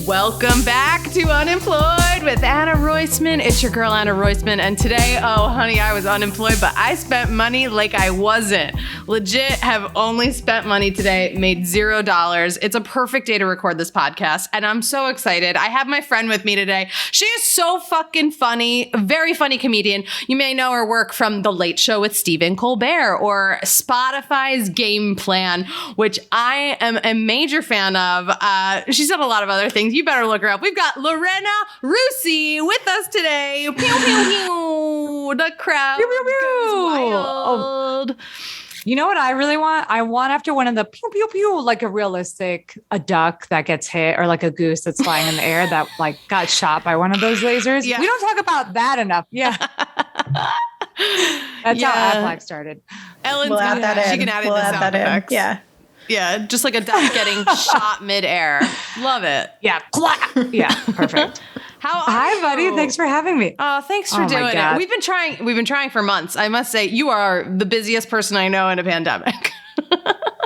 Welcome back to Unemployed with Anna Roisman. It's your girl, Anna Roisman. And today, oh, honey, I was unemployed, but I spent money like I wasn't. Legit have only spent money today, made $0. It's a perfect day to record this podcast. And I'm so excited. I have my friend with me today. She is so fucking funny, a very funny comedian. You may know her work from The Late Show with Stephen Colbert or Spotify's Game Plan, which I am a major fan of. She's done a lot of other things. You better look her up. We've got Lorena Russi with us today. Pew, pew, pew. The crowd pew, pew, pew. goes wild. Oh. You know what I really want? I want after one of the pew, pew, pew, like a duck that gets hit or like a goose that's flying in the air that like got shot by one of those lasers. Yeah. We don't talk about that enough. Yeah. That's how Affleck started. Ellen's got that. She can add it to sound effects. Yeah. Yeah, just like a duck getting shot midair. Love it. Yeah. Yeah, perfect. Hi, buddy. Thanks for having me. Oh, thanks for doing it. We've been trying for months. I must say, you are the busiest person I know in a pandemic.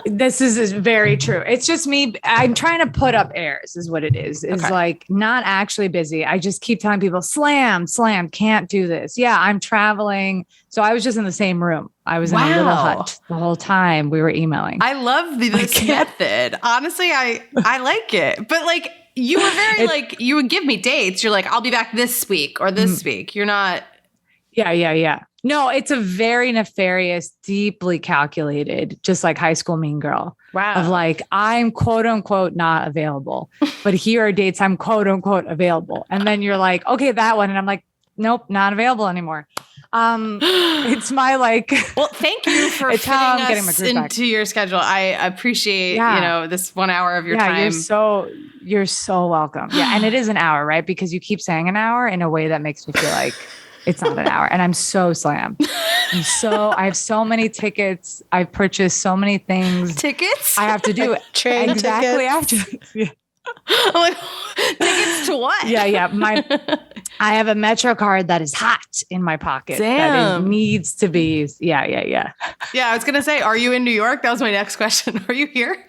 This is very true. It's just me. I'm trying to put up airs is what it is. It's like not actually busy. I just keep telling people, slam, can't do this. Yeah, I'm traveling. So I was just in the same room. I was in a little hut the whole time we were emailing. I love this method. Honestly, I like it. But like, you were very you would give me dates. You're like, I'll be back this week or this week. You're not. Yeah. No, it's a very nefarious, deeply calculated, just like High School Mean Girl. Wow. Of like, I'm quote unquote not available, but here are dates I'm quote unquote available. And then you're like, okay, that one. And I'm like, nope, not available anymore. It's my well, thank you for fitting us into your schedule. I appreciate, this 1 hour of your time. You're so welcome. Yeah. And it is an hour, right? Because you keep saying an hour in a way that makes me feel like it's not an hour. And I'm so slammed. I have so many tickets. I've purchased so many things. Tickets? I have to do it. Train exactly tickets. After. Yeah. I'm like, tickets to what? Yeah. I have a Metro card that is hot in my pocket. Damn. That it needs to be. Yeah. Yeah, I was going to say, are you in New York? That was my next question. Are you here?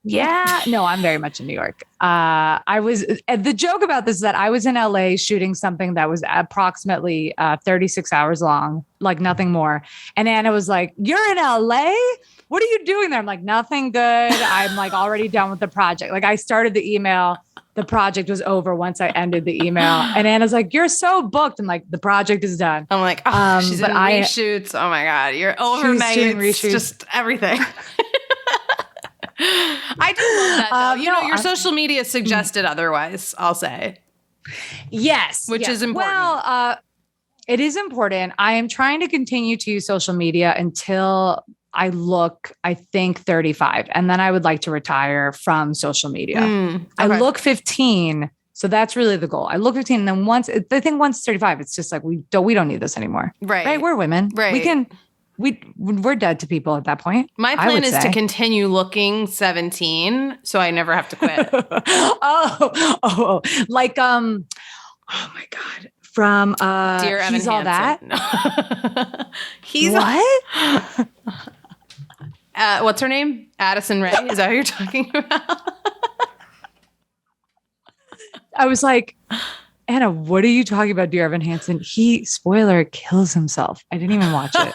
Yeah. No, I'm very much in New York. The joke about this is that I was in LA shooting something that was approximately 36 hours long, like nothing more. And Anna was like, "You're in LA? What are you doing there?" I'm like, "Nothing good. I'm like already done with the project." Like I started the email. The project was over once I ended the email. And Anna's like, "You're so booked." I'm like, "The project is done." I'm like, she's in reshoots. Oh my God. You're overnights, just everything. I do love that though. Your social media suggested otherwise, I'll say. Yes. Which is important. Well, it is important. I am trying to continue to use social media until I look, I think 35. And then I would like to retire from social media. Okay. I look 15. So that's really the goal. I look 15. And then once 35, it's just like, we don't need this anymore. Right. We're women. Right. We're dead to people at that point. My plan is to continue looking 17 so I never have to quit. Like oh my God. From Dear Evan He's Hansen. All That. No. He's what? What's her name? Addison Rae. Is that who you're talking about? I was like, Anna, what are you talking about, Dear Evan Hansen? He, spoiler, kills himself. I didn't even watch it.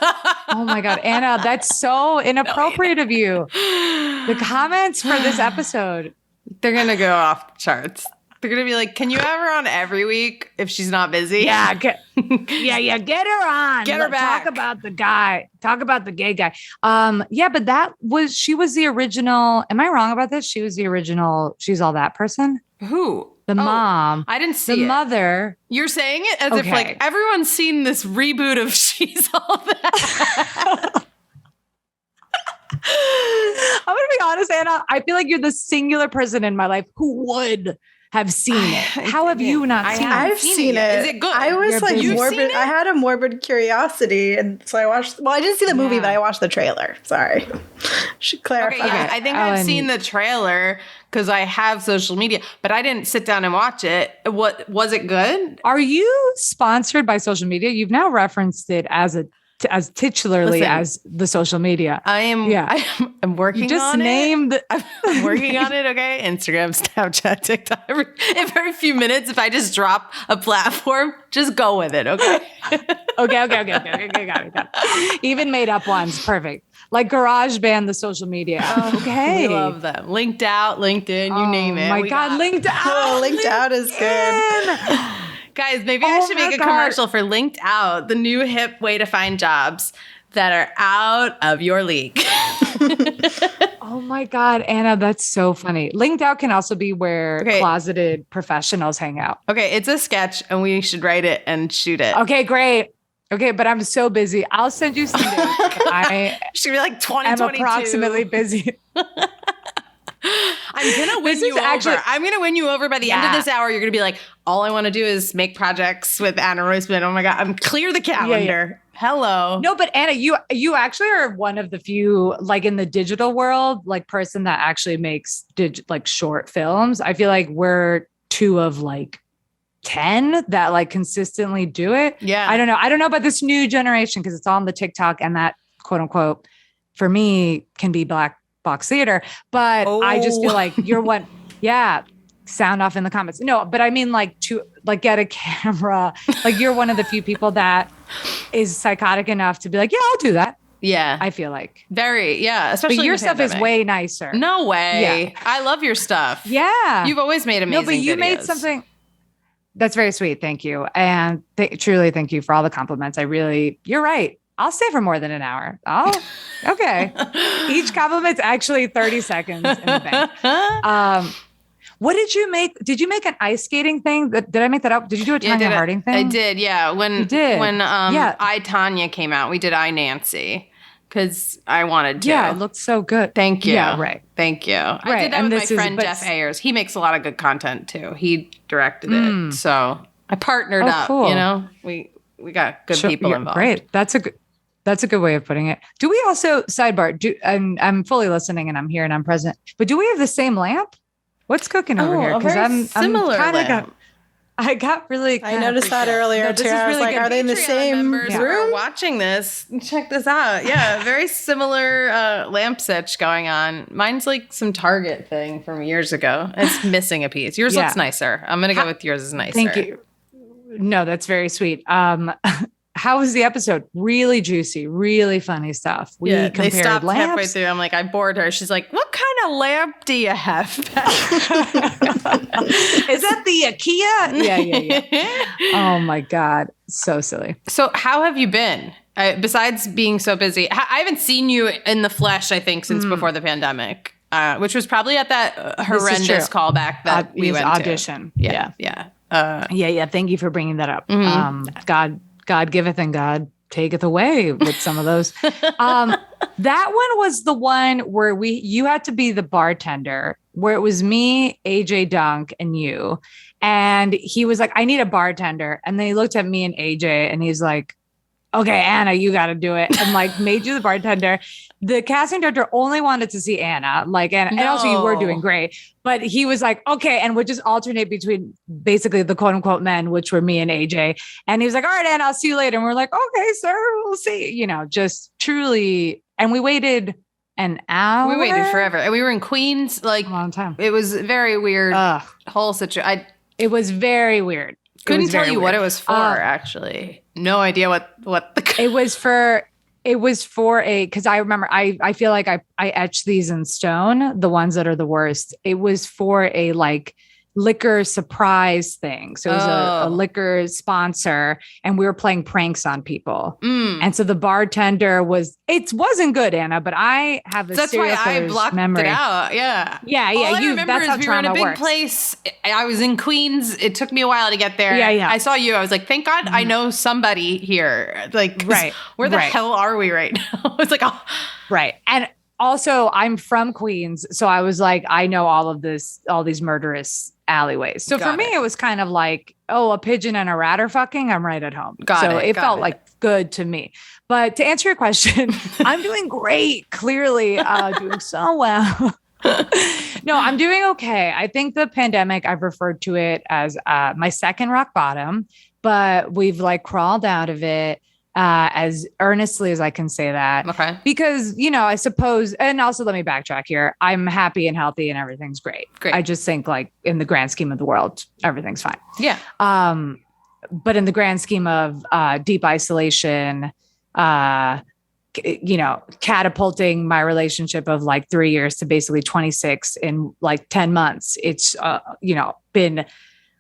Oh my God, Anna, that's so inappropriate of you. The comments for this episode. They're going to go off the charts. They're going to be like, can you have her on every week if she's not busy? Yeah. Get her on. Get her back. Talk about the guy. Talk about the gay guy. Yeah, but she was the original. Am I wrong about this? She was the original She's All That person? Who? The mom. I didn't see the mother. You're saying it as if like everyone's seen this reboot of She's All That. I'm going to be honest, Anna. I feel like you're the singular person in my life who would have seen it. How have you not seen it? I've seen it. Is it good? I was morbid. I had a morbid curiosity, and so I watched. Well, I didn't see the movie, but I watched the trailer. Sorry, should clarify. Okay, I think I've seen the trailer because I have social media, but I didn't sit down and watch it. What was it good? Are you sponsored by social media? You've now referenced it as a as titularly Listen, as the social media. I'm working You just on named it. I'm working on it, okay? Instagram, Snapchat, TikTok. Every few minutes, if I just drop a platform, just go with it, okay? Okay. Got it. Even made up ones. Perfect. Like GarageBand, the social media. Okay. We love them. Linked Out, LinkedIn, you name it. My God, Linked Out. Oh, Linked Out is good. Guys, maybe I should make a commercial for Linked Out, the new hip way to find jobs that are out of your league. Oh my God, Anna, that's so funny. Linked Out can also be where closeted professionals hang out. Okay, it's a sketch and we should write it and shoot it. Okay, great. Okay, but I'm so busy. I'll send you some dates. I should be like 2022. I'm approximately busy. I'm gonna win you over. I'm gonna win you over by the end of this hour. You're gonna be like, all I want to do is make projects with Anna Roisman. Oh my God, I'm clear the calendar. Yeah. Hello. No, but Anna, you actually are one of the few, like in the digital world, like person that actually makes like short films. I feel like we're 2 of like 10 that like consistently do it. Yeah. I don't know about this new generation because it's all on the TikTok and that quote unquote for me can be black box theater. But I just feel like you're one. Yeah. Sound off in the comments. No, but I mean like to like get a camera. Like you're one of the few people that is psychotic enough to be like, yeah, I'll do that. Yeah. I feel like. Very. Yeah. Especially but your stuff is way nicer. No way. Yeah. I love your stuff. Yeah. You've always made amazing videos. No, but you made something. That's very sweet. Thank you. And truly thank you for all the compliments. You're right. I'll stay for more than an hour. Okay. Each compliment's actually 30 seconds in the bank. What did you make? Did you make an ice skating thing? Did I make that up? Did you do a Tanya Harding thing? I did. Yeah. When I, Tanya came out, we did I, Nancy. Because I wanted to. Yeah, it looked so good. Thank you. Yeah, right. Thank you. Right. I did that with my friend Jeff Ayers. He makes a lot of good content too. He directed it. So I partnered up, cool. You know? We got good people involved. Great. That's a good way of putting it. Do we also, sidebar, and I'm fully listening and I'm here and I'm present, but do we have the same lamp? What's cooking over here? Because I'm similar lamp. I got really. I noticed that earlier too. I was like, "Are they in the same room?" Who are watching this, check this out. Yeah, very similar lamp sitch going on. Mine's like some Target thing from years ago. It's missing a piece. Yours looks nicer. I'm gonna go with yours is nicer. Thank you. No, that's very sweet. How was the episode? Really juicy, really funny stuff. We compared they stopped lamps. Halfway through. I'm like, I bored her. She's like, "What kind of lamp do you have?" Is that the IKEA? Yeah. Oh my God, so silly. So, how have you been? Besides being so busy, I haven't seen you in the flesh. I think since before the pandemic, which was probably at that horrendous callback that we went audition. to. Yeah. Thank you for bringing that up. God giveth and God taketh away with some of those. That one was the one where you had to be the bartender, where it was me, AJ Dunk, and you. And he was like, I need a bartender. And then he looked at me and AJ and he's like, okay, Anna, you got to do it. And like made you the bartender. The casting director only wanted to see Anna, and also you were doing great, but he was like, okay. And would just alternate between basically the quote unquote men, which were me and AJ. And he was like, all right, Anna, I'll see you later. And we're like, okay, sir, we'll see, just truly. And we waited an hour. We waited forever. And we were in Queens, like a long time. It was very weird whole situation. It was very weird. Couldn't tell you what it was for, actually. No idea what the It was for because I remember I feel like I etched these in stone, the ones that are the worst. It was for a like liquor surprise thing. So it was a liquor sponsor and we were playing pranks on people. And so the bartender wasn't good, Anna, but I have a That's why I blocked memory. it out. Yeah. Yeah. All I remember is we were in a big place. I was in Queens. It took me a while to get there. Yeah. I saw you. I was like, thank God I know somebody here. Like, where the hell are we right now? It's like, right. And also I'm from Queens. So I was like, I know all these murderous alleyways. So for me, it was kind of like, a pigeon and a rat are fucking. I'm right at home. It felt like good to me. But to answer your question, I'm doing great. Clearly doing so well. No, I'm doing okay. I think the pandemic, I've referred to it as my second rock bottom, but we've like crawled out of it. as earnestly as I can say that. Okay. Because, I suppose, and also let me backtrack here. I'm happy and healthy and everything's great. Great. I just think like in the grand scheme of the world, everything's fine. Yeah. But in the grand scheme of deep isolation, catapulting my relationship of like 3 years to basically 26 in like 10 months, it's, been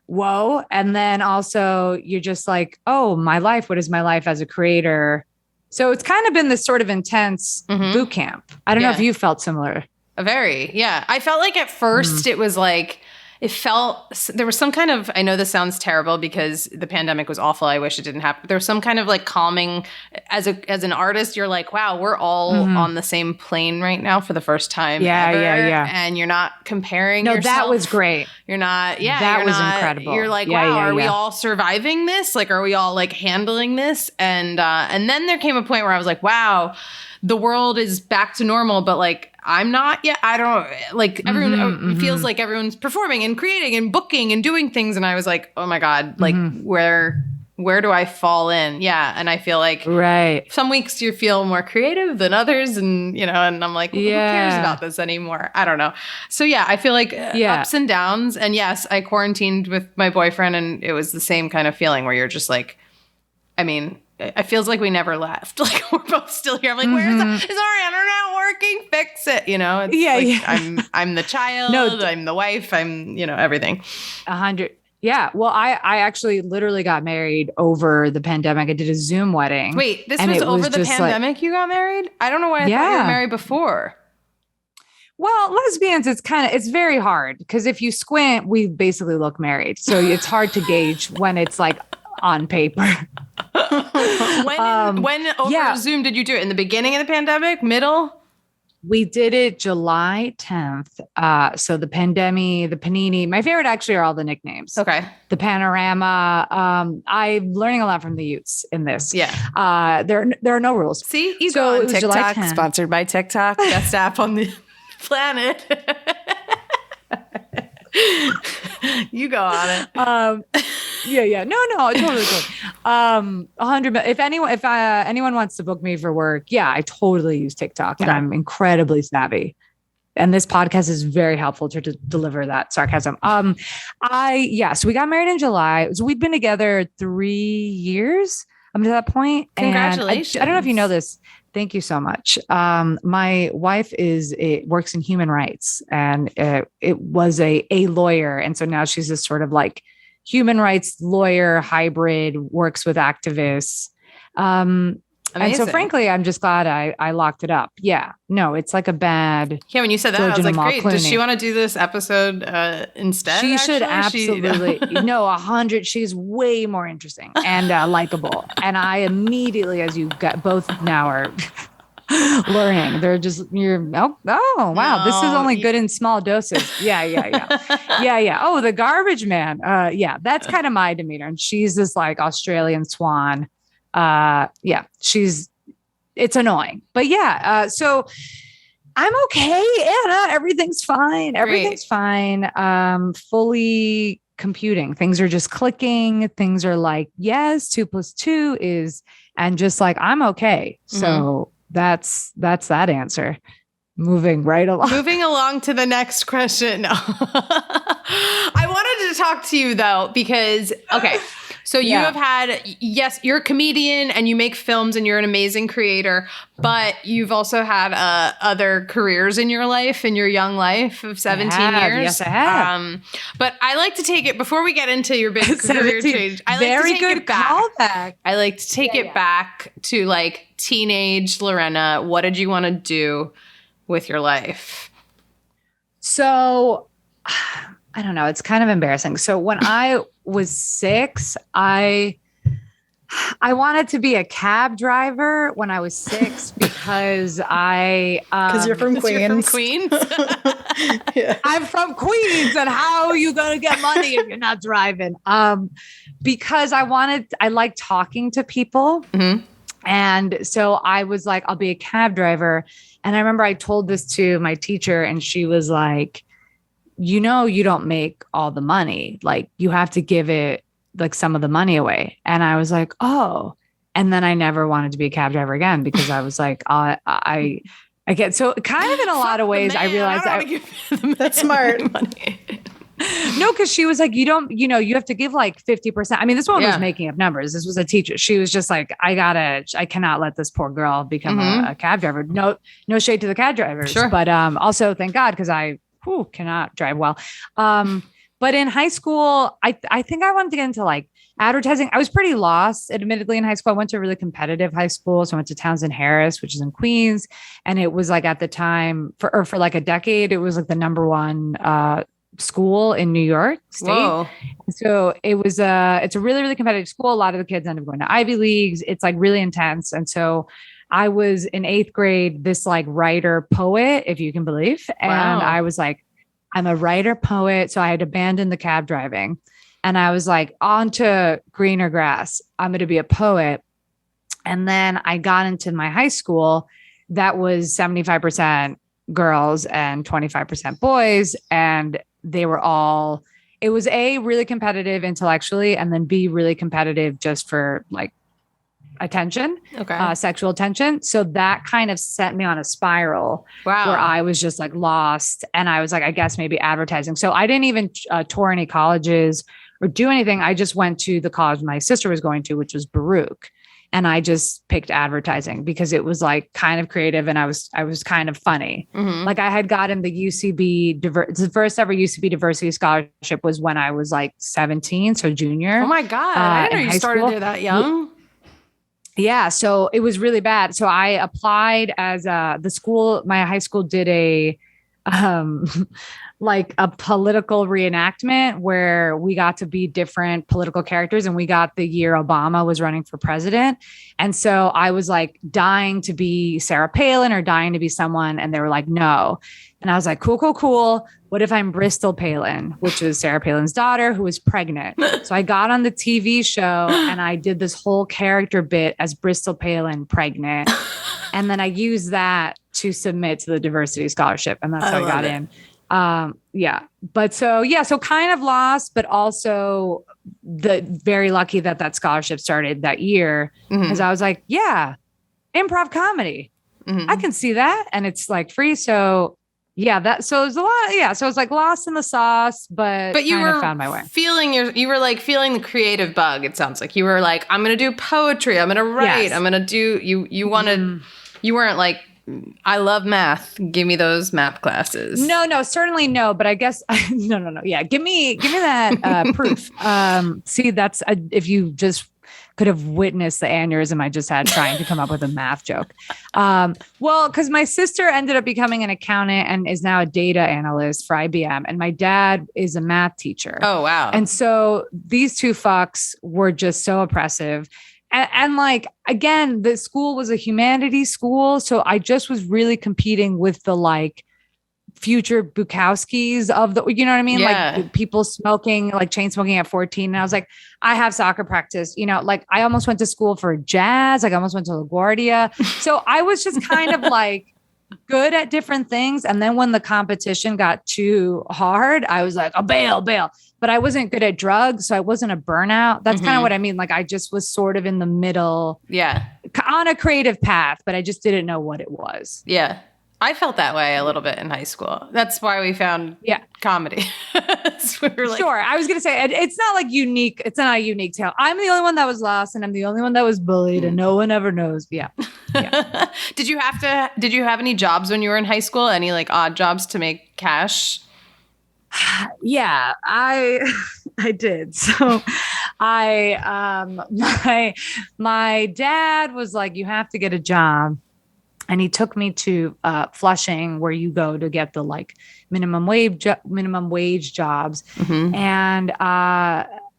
whoa. And then also you're just like, oh, my life, what is my life as a creator? So it's kind of been this sort of intense boot camp. I don't know if you felt similar. Yeah. I felt like at first it was like, there was some kind of, I know this sounds terrible because the pandemic was awful. I wish it didn't happen. There was some kind of like calming as an artist. You're like, wow, we're all on the same plane right now for the first time ever. Yeah. And you're not comparing yourself. That was great. You're not, that was incredible. You're like, wow, are we all surviving this? Like, are we all like handling this? And then there came a point where I was like, wow, the world is back to normal, but like, I'm not yet. I don't like everyone feels like everyone's performing and creating and booking and doing things. And I was like, oh my God, like where do I fall in? Yeah. And I feel like some weeks you feel more creative than others. And, and I'm like, who cares about this anymore? I don't know. So yeah, I feel like ups and downs. And yes, I quarantined with my boyfriend and it was the same kind of feeling where you're just like, I mean, it feels like we never left. Like we're both still here. I'm like, where's is our internet working? Fix it. It's I'm the child. I'm the wife. I'm, everything. 100. Yeah. Well, I actually literally got married over the pandemic. I did a Zoom wedding. Wait, this was over the pandemic you got married? I don't know why I thought you were married before. Well, lesbians, it's very hard because if you squint, we basically look married. So it's hard to gauge when it's like on paper. When over Zoom did you do it? In the beginning of the pandemic? Middle? We did it July 10th. So the Pandemic, the Panini, my favorite actually are all the nicknames. Okay. The Panorama. I'm learning a lot from the Utes in this. Yeah. There are no rules. See, you go on TikTok, sponsored by TikTok, best app on the planet. You go on it. Yeah. No, totally. 100. If anyone wants to book me for work, I totally use TikTok and I'm incredibly savvy. And this podcast is very helpful to deliver that sarcasm. So we got married in July. So we'd been together 3 year to that point. Congratulations. I don't know if you know this. Thank you so much. My wife works in human rights and it was a lawyer. And so now she's this sort of like human rights lawyer hybrid, works with activists. And so frankly, I'm just glad I locked it up. Yeah, no, it's like a bad. Yeah, when you said that, I was like, great. Does she want to do this episode instead? She should absolutely. No, 100. She's way more interesting and likable. And I immediately, as you both now are learning, wow, this is only good in small doses. Yeah. Oh, the garbage man. That's kind of my demeanor. And she's this like Australian swan. It's annoying, but so I'm okay, Anna. Everything's fine. Everything's fine. Fully computing. Things are just clicking. Things are like, yes, 2 + 2 is, and just like, I'm okay. So that's that answer. Moving along to the next question. No. I wanted to talk to you though, because, okay. So you have had, yes, you're a comedian and you make films and you're an amazing creator, but you've also had other careers in your life, in your young life of 17 years. Yes, I have. But I like to take it, before we get into your big career change, I like to take it back. Callback. I like to take it back to like teenage Lorena. What did you want to do with your life? So I don't know. It's kind of embarrassing. So when I was 6, I wanted to be a cab driver when I was 6 because because you're from Queens. You're from Queens? Yeah. I'm from Queens, and how are you going to get money if you're not driving? Because I like talking to people. Mm-hmm. And so I was like, I'll be a cab driver. And I remember I told this to my teacher and she was like, you don't make all the money. Like you have to give it like some of the money away. And I was like, oh, And then I never wanted to be a cab driver again because I was like, I get so kind of in a lot of ways. I realized that's smart. Money. No, because she was like, you have to give like 50%. I mean, this woman was making up numbers. This was a teacher. She was just like, I cannot let this poor girl become a cab driver. No shade to the cab drivers, sure. But also thank God because I cannot drive well. But in high school, I think I wanted to get into like advertising. I was pretty lost, admittedly, in high school. I went to a really competitive high school. So I went to Townsend Harris, which is in Queens. And it was like at the time for like a decade, it was like the number one school in New York State. Whoa. So it's a really, really competitive school. A lot of the kids end up going to Ivy Leagues. It's like really intense. And so I was in 8th grade, this like writer poet, if you can believe. And I was like, I'm a writer poet. So I had abandoned the cab driving and I was like, on to greener grass. I'm going to be a poet. And then I got into my high school that was 75% girls and 25% boys. And they were all, it was A, really competitive intellectually, and then B, really competitive just for like attention, sexual attention. So that kind of set me on a spiral where I was just like lost. And I was like, I guess maybe advertising. So I didn't even tour any colleges or do anything. I just went to the college my sister was going to, which was Baruch. And I just picked advertising because it was like kind of creative and I was kind of funny. Mm-hmm. Like I had gotten the UCB, the first ever UCB diversity scholarship was when I was like 17. So junior. Oh my God. I didn't know you started there that young. Yeah. So it was really bad. So I applied as my high school did a, like a political reenactment where we got to be different political characters and we got the year Obama was running for president. And so I was like dying to be Sarah Palin or dying to be someone. And they were like, no. And I was like, cool. What if I'm Bristol Palin, which was Sarah Palin's daughter who was pregnant. So I got on the TV show and I did this whole character bit as Bristol Palin pregnant. And then I used that to submit to the diversity scholarship. And that's how I got in. So kind of lost, but also very lucky that scholarship started that year because I was like, yeah, improv comedy. Mm-hmm. I can see that. And it's like free. So so it was a lot. Yeah. So I was like lost in the sauce, but you were found my way. You were like feeling the creative bug. It sounds like you were like, I'm going to do poetry. I'm going to write. Yes. I'm going to do, you wanted, you weren't like, I love math. Give me those math classes. No, certainly no. But I guess no. Yeah, give me that proof. See, that's if you just could have witnessed the aneurysm I just had trying to come up with a math joke. Well, because my sister ended up becoming an accountant and is now a data analyst for IBM, and my dad is a math teacher. Oh wow! And so these two fucks were just so oppressive. And like, again, the school was a humanities school. So I just was really competing with the like future Bukowskis of the, you know what I mean? Yeah. Like people smoking, like chain smoking at 14. And I was like, I have soccer practice, like I almost went to school for jazz. Like I almost went to LaGuardia. So I was just kind of like good at different things. And then when the competition got too hard, I was like, oh, bail. But I wasn't good at drugs. So I wasn't a burnout. That's kind of what I mean. Like I just was sort of in the middle. Yeah. On a creative path, but I just didn't know what it was. Yeah. I felt that way a little bit in high school. That's why we found comedy. So we were like, sure. I was going to say, it's not like unique. It's not a unique tale. I'm the only one that was lost and I'm the only one that was bullied and no one ever knows. Yeah. Did you have any jobs when you were in high school? Any like odd jobs to make cash? Yeah, I did. So my dad was like, you have to get a job. And he took me to Flushing, where you go to get the like minimum wage jobs. Mm-hmm. And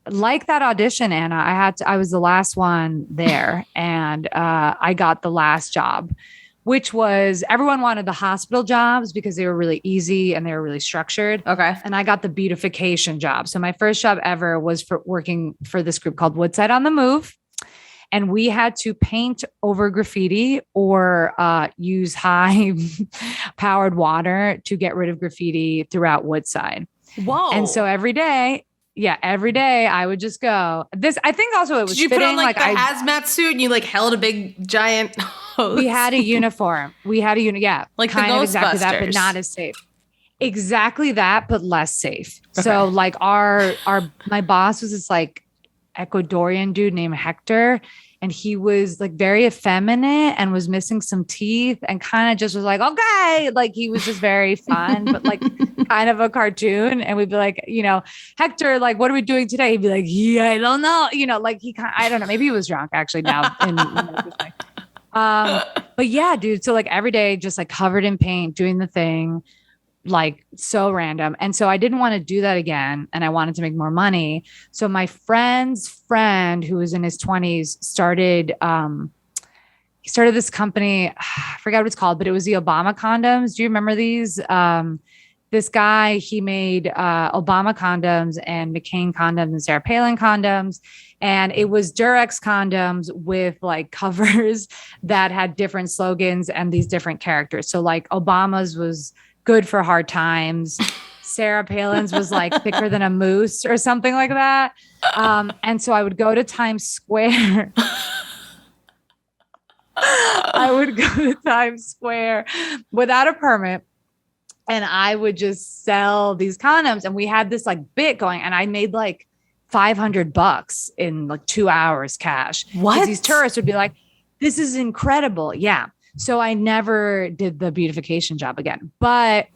like that audition, Anna, I was the last one there, and I got the last job, which was everyone wanted the hospital jobs because they were really easy and they were really structured. Okay. And I got the beautification job. So my first job ever was for working for this group called Woodside on the Move. And we had to paint over graffiti or use high powered water to get rid of graffiti throughout Woodside. Whoa. And so every day, Yeah, every day I would just go. I think also it was Did you fitting. put on like the hazmat suit and you like held a big giant hose? We had a uniform. Yeah, like kind the of exactly that, but not as safe. Exactly that, but less safe. Okay. So like my boss was this like Ecuadorian dude named Hector, and he was like very effeminate and was missing some teeth and kind of just was like, okay, like he was just very fun, but like kind of a cartoon. And we'd be like, Hector, like, what are we doing today? He'd be like, yeah, I don't know. Like I don't know. Maybe he was drunk actually now. But yeah, dude. So like every day, just like covered in paint, doing the thing, like so random. And so I didn't want to do that again. And I wanted to make more money. So my friend's friend who was in his 20s started this company. I forgot what it's called, but it was the Obama condoms. Do you remember these? This guy, he made Obama condoms and McCain condoms and Sarah Palin condoms. And it was Durex condoms with like covers that had different slogans and these different characters. So like Obama's was good for hard times. Sarah Palin's was like thicker than a moose or something like that. And so I would go to Times Square. I would go to Times Square without a permit. And I would just sell these condoms. And we had this like bit going, and I made like $500 in like 2 hours cash. What? These tourists would be like, this is incredible. Yeah. So I never did the beautification job again, but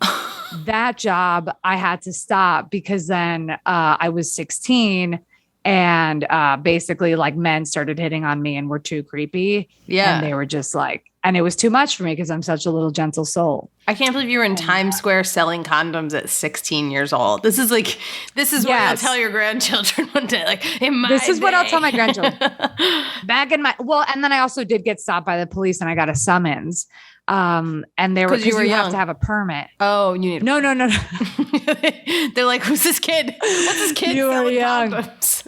that job I had to stop because then I was 16 and basically like men started hitting on me and were too creepy. Yeah. And they were just like, and it was too much for me because I'm such a little gentle soul. I can't believe you were in Times Square selling condoms at 16 years old. This is what you'll tell your grandchildren one day. Like, this is what I'll tell my grandchildren. And then I also did get stopped by the police and I got a summons. And they were, because you have to have a permit. Oh, you need No. They're like, who's this kid? What's this kid selling condoms?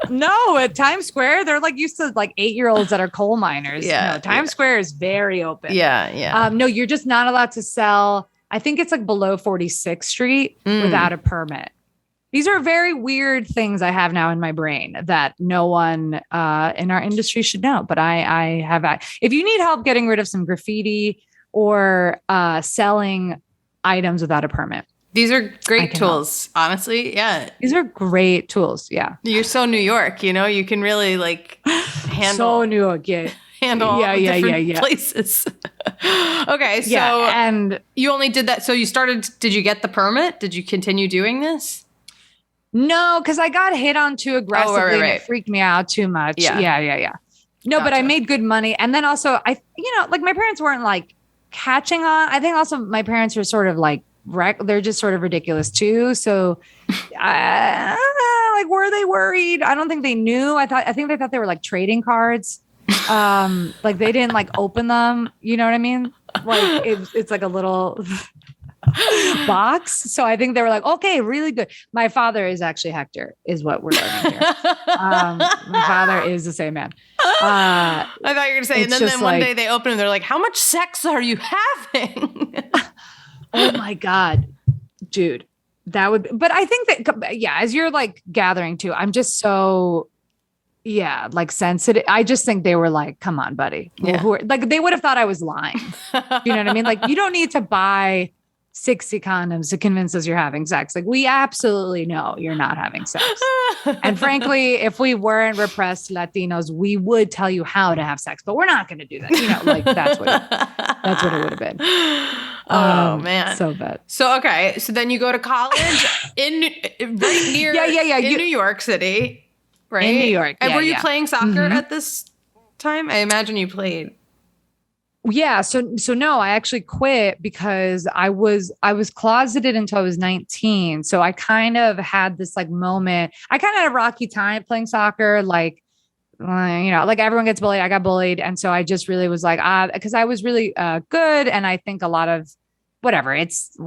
No, at Times Square, they're like used to like 8-year-olds that are coal miners. Yeah. No, Times Square is very open. Yeah. No, you're just not allowed to sell. I think it's like below 46th Street without a permit. These are very weird things I have now in my brain that no one in our industry should know. But I have. If you need help getting rid of some graffiti or selling items without a permit, these are great tools. Honestly, yeah, these are great tools. Yeah, you're so New York. You can really like handle. So New York, yeah. Handle all the different places. Okay, so and you only did that. So you started. Did you get the permit? Did you continue doing this? No, because I got hit on too aggressively. Right. And it freaked me out too much. Yeah. No, but I made good money. And then also like my parents weren't like catching on. I think also my parents were sort of like, they're just sort of ridiculous too. So like, were they worried? I don't think they knew. I think they thought they were like trading cards. Like they didn't like open them. You know what I mean? Like it's like a little box. So I think they were like, okay, really good. My father is actually Hector, is what we're learning here. My father is the same man. I thought you were going to say, and then one day they open and they're like, how much sex are you having? Oh my God, dude. That would, but I think that, as you're like gathering too, I'm just so, like sensitive. I just think they were like, come on, buddy. Yeah. Like they would have thought I was lying. You know what I mean? Like you don't need to buy 60 condoms to convince us you're having sex. Like we absolutely know you're not having sex. And frankly, if we weren't repressed Latinos, we would tell you how to have sex, but we're not going to do that. Like that's what it would have been. Oh man. So bad. So, okay. So then you go to college in New York City, right? In New York. And were you playing soccer at this time? I imagine you played. Yeah. So no, I actually quit because I was closeted until I was 19. So I kind of had this like moment. I kind of had a rocky time playing soccer. Like, like everyone gets bullied. I got bullied. And so I just really was like, because I was really good. And I think a lot of whatever. It's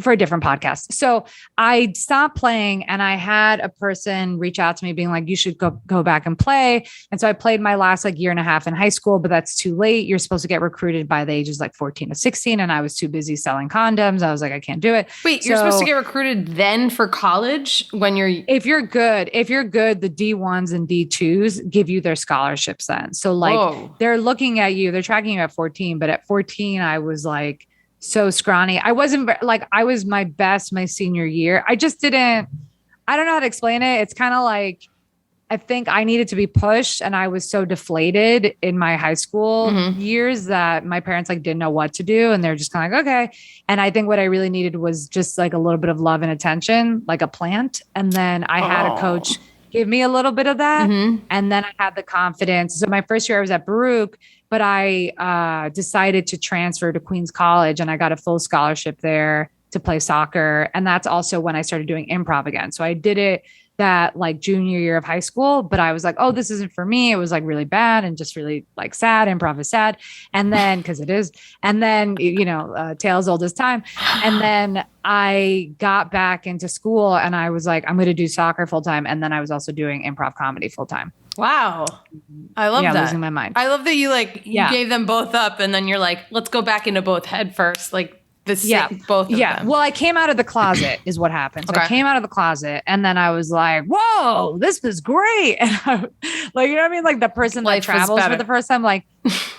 for a different podcast. So I stopped playing, and I had a person reach out to me being like, you should go back and play. And so I played my last like year and a half in high school, but that's too late. You're supposed to get recruited by the ages like 14 to 16. And I was too busy selling condoms. I was like, I can't do it. Wait, you're supposed to get recruited then for college when if you're good, the D1s and D2s give you their scholarships then. So like they're looking at you, they're tracking you at 14, but at 14, I was like, so scrawny. I wasn't like, I was my best my senior year. I don't know how to explain it. It's kind of like, I think I needed to be pushed, and I was so deflated in my high school years that my parents like didn't know what to do. And they're just kind of like, okay. And I think what I really needed was just like a little bit of love and attention, like a plant. And then I had a coach give me a little bit of that. And then I had the confidence. So my first year I was at Baruch, but I decided to transfer to Queens College, and I got a full scholarship there to play soccer. And that's also when I started doing improv again. So I did it that like junior year of high school, but I was like, oh, this isn't for me. It was like really bad and just really like sad. Improv is sad. And then, cause it is. And then, tale as old as time. And then I got back into school, and I was like, I'm going to do soccer full time. And then I was also doing improv comedy full time. Wow. I love that. Losing my mind. I love that you gave them both up, and then you're like, let's go back into both head first. Like both of them. Well, I came out of the closet is what happened. So I came out of the closet, and then I was like, whoa, this was great. And I, like, you know what I mean? Like the person that travels for the first time, like,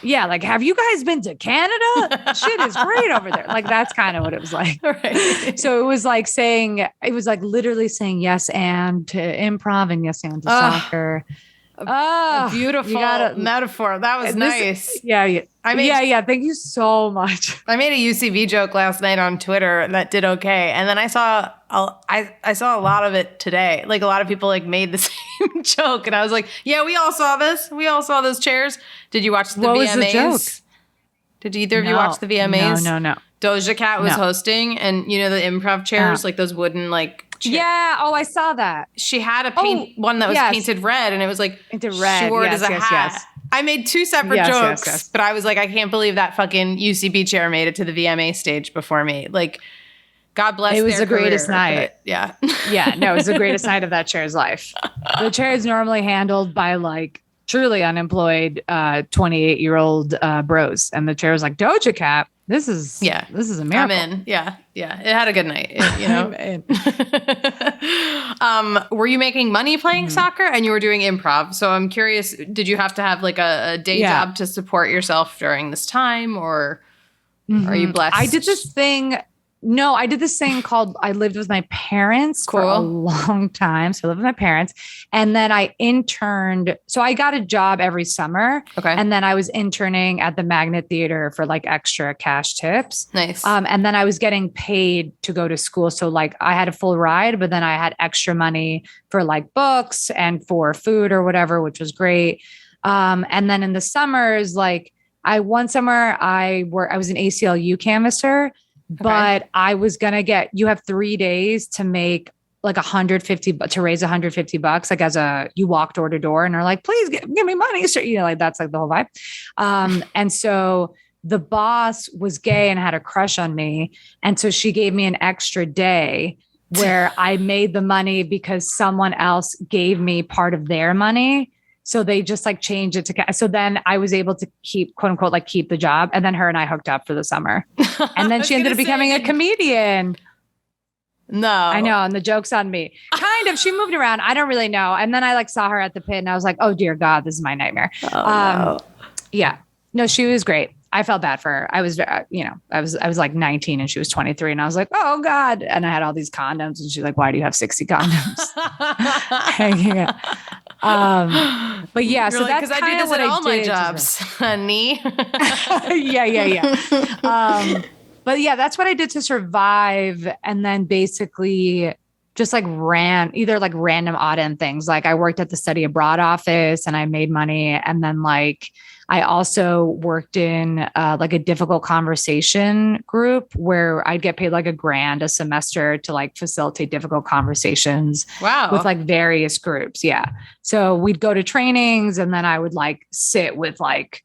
yeah, like, have you guys been to Canada? Shit is great over there. Like, that's kind of what it was like. Right. So it was like literally saying yes and to improv and yes and to soccer. A beautiful metaphor. That was nice. Yeah. Thank you so much. I made a UCB joke last night on Twitter that did okay, and then I saw a lot of it today. Like a lot of people like made the same joke, and I was like, yeah, we all saw this. We all saw those chairs. Did you watch the VMAs? What was the joke? Did either of you watch the VMAs? No. Doja Cat was hosting, and the improv chairs, like those wooden like. Yeah. Oh, I saw that. She had one that was painted red, and it was like painted red, short as a hat. Yes. I made two separate jokes, but I was like, I can't believe that fucking UCB chair made it to the VMA stage before me. Like, God bless. It was the greatest night. Yeah. Yeah. No, it was the greatest night of that chair's life. The chair is normally handled by like truly unemployed 28-year-old bros, and the chair was like, Doja Cat. This is a miracle. I'm in. Yeah. It had a good night. Were you making money playing soccer, and you were doing improv? So I'm curious, did you have to have like a day job to support yourself during this time, or are you blessed? I did this thing. No, I did this thing called, I lived with my parents for a long time. So I lived with my parents, and then I interned. So I got a job every summer. Okay. And then I was interning at the Magnet Theater for like extra cash tips. Nice. And then I was getting paid to go to school. So like I had a full ride, but then I had extra money for like books and for food or whatever, which was great. And then in the summers, like one summer I was an ACLU canvasser. But I was going to you have 3 days to make like to raise $150. Like you walk door to door and are like, please give me money. So, like that's like the whole vibe. And so the boss was gay and had a crush on me. And so she gave me an extra day where I made the money because someone else gave me part of their money. So they just like changed it to, so then I was able to keep, quote unquote, like keep the job. And then her and I hooked up for the summer. And then she ended up becoming a comedian. No, I know. And the joke's on me. Kind of. She moved around. I don't really know. And then I like saw her at the pit, and I was like, oh dear God, this is my nightmare. No. Yeah, no, she was great. I felt bad for her. I was, I was like 19 and she was 23, and I was like, oh God. And I had all these condoms, and she's like, why do you have 60 condoms? But yeah, so that's because I do this at all my jobs, honey. Yeah. But yeah, that's what I did to survive. And then basically just like either like random odd end things. Like I worked at the study abroad office and I made money. And then like, I also worked in like a difficult conversation group where I'd get paid like $1,000 a semester to like facilitate difficult conversations. Wow. With like various groups. Yeah. So we'd go to trainings, and then I would like sit with like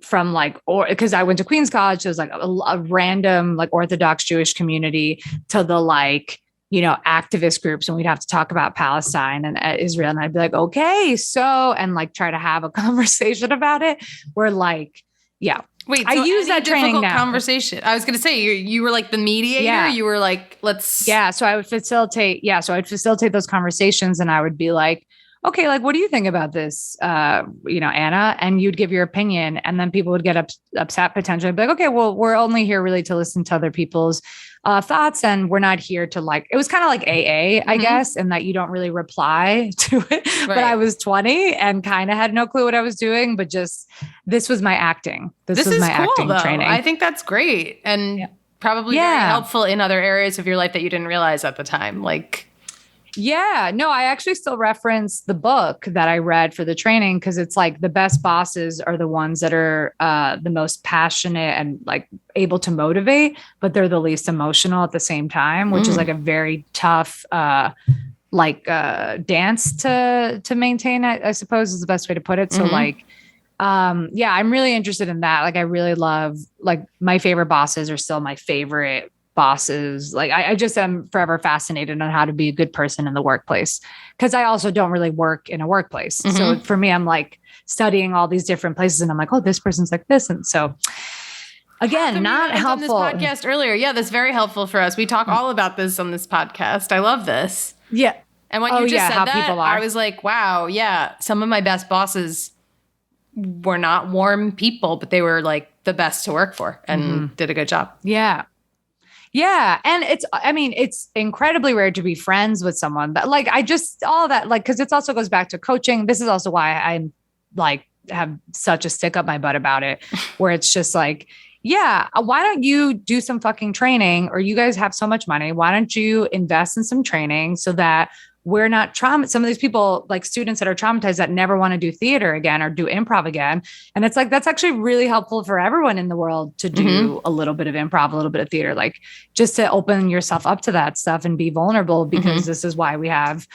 from like, or because I went to Queens College, so it was like a random like Orthodox Jewish community to the like, activist groups, and we'd have to talk about Palestine and Israel. And I'd be like, okay, so, and like try to have a conversation about it. We're like, yeah. Wait, I so use that training now. Conversation. I was going to say, you were like the mediator. Yeah. You were like, let's. Yeah. So I would facilitate. Yeah. So I'd facilitate those conversations, and I would be like, okay, like, what do you think about this? Anna, and you'd give your opinion, and then people would get upset potentially. I'd be like, okay, well, we're only here really to listen to other people's thoughts. And we're not here to like, it was kind of like AA, I guess, in that you don't really reply to it. Right. But I was 20 and kind of had no clue what I was doing, but just, this was my acting. This was my acting training. I think that's great. And probably very helpful in other areas of your life that you didn't realize at the time. Like, yeah, no, I actually still reference the book that I read for the training, because it's like the best bosses are the ones that are the most passionate and like able to motivate, but they're the least emotional at the same time, which is like a very tough dance to maintain, I suppose is the best way to put it. So like, I'm really interested in that. Like, I really love, like, my favorite bosses are still my favorite bosses. Like, I just am forever fascinated on how to be a good person in the workplace, because I also don't really work in a workplace. So for me, I'm like studying all these different places, and I'm like, oh, this person's like this. And so again, not helpful. On this podcast earlier. Yeah, that's very helpful for us. We talk all about this on this podcast. I love this. Yeah. And when you just said that, I was like, wow, yeah, some of my best bosses were not warm people, but they were like the best to work for and did a good job. Yeah. Yeah. And it's incredibly rare to be friends with someone, but like, all that, like, cause it also goes back to coaching. This is also why I'm like, have such a stick up my butt about it, where it's just like, yeah, why don't you do some fucking training, or you guys have so much money. Why don't you invest in some training so that we're not some of these people, like students that are traumatized that never want to do theater again or do improv again. And it's like, that's actually really helpful for everyone in the world to do a little bit of improv, a little bit of theater, like just to open yourself up to that stuff and be vulnerable, because this is why we have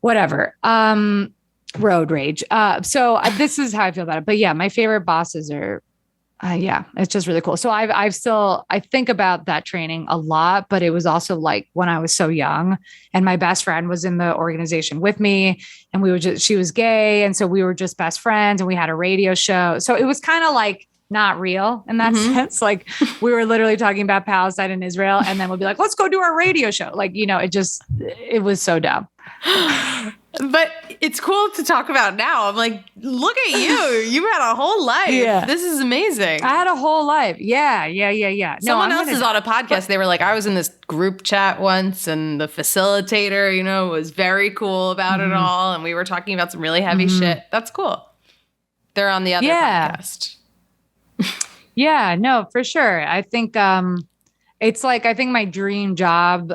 whatever, road rage. So this is how I feel about it. But yeah, my favorite bosses are, it's just really cool. So I think about that training a lot, but it was also like when I was so young, and my best friend was in the organization with me, and she was gay. And so we were just best friends, and we had a radio show. So it was kind of like not real in that sense. Like, we were literally talking about Palestine and Israel, and then we'll be like, let's go do our radio show. Like, it was so dumb. But it's cool to talk about now. I'm like, look at you. You had a whole life. Yeah. This is amazing. I had a whole life. Yeah. Someone else is on a podcast. They were like, I was in this group chat once, and the facilitator, was very cool about it all. And we were talking about some really heavy shit. That's cool. They're on the other podcast. Yeah, no, for sure. I think, it's like, I think my dream job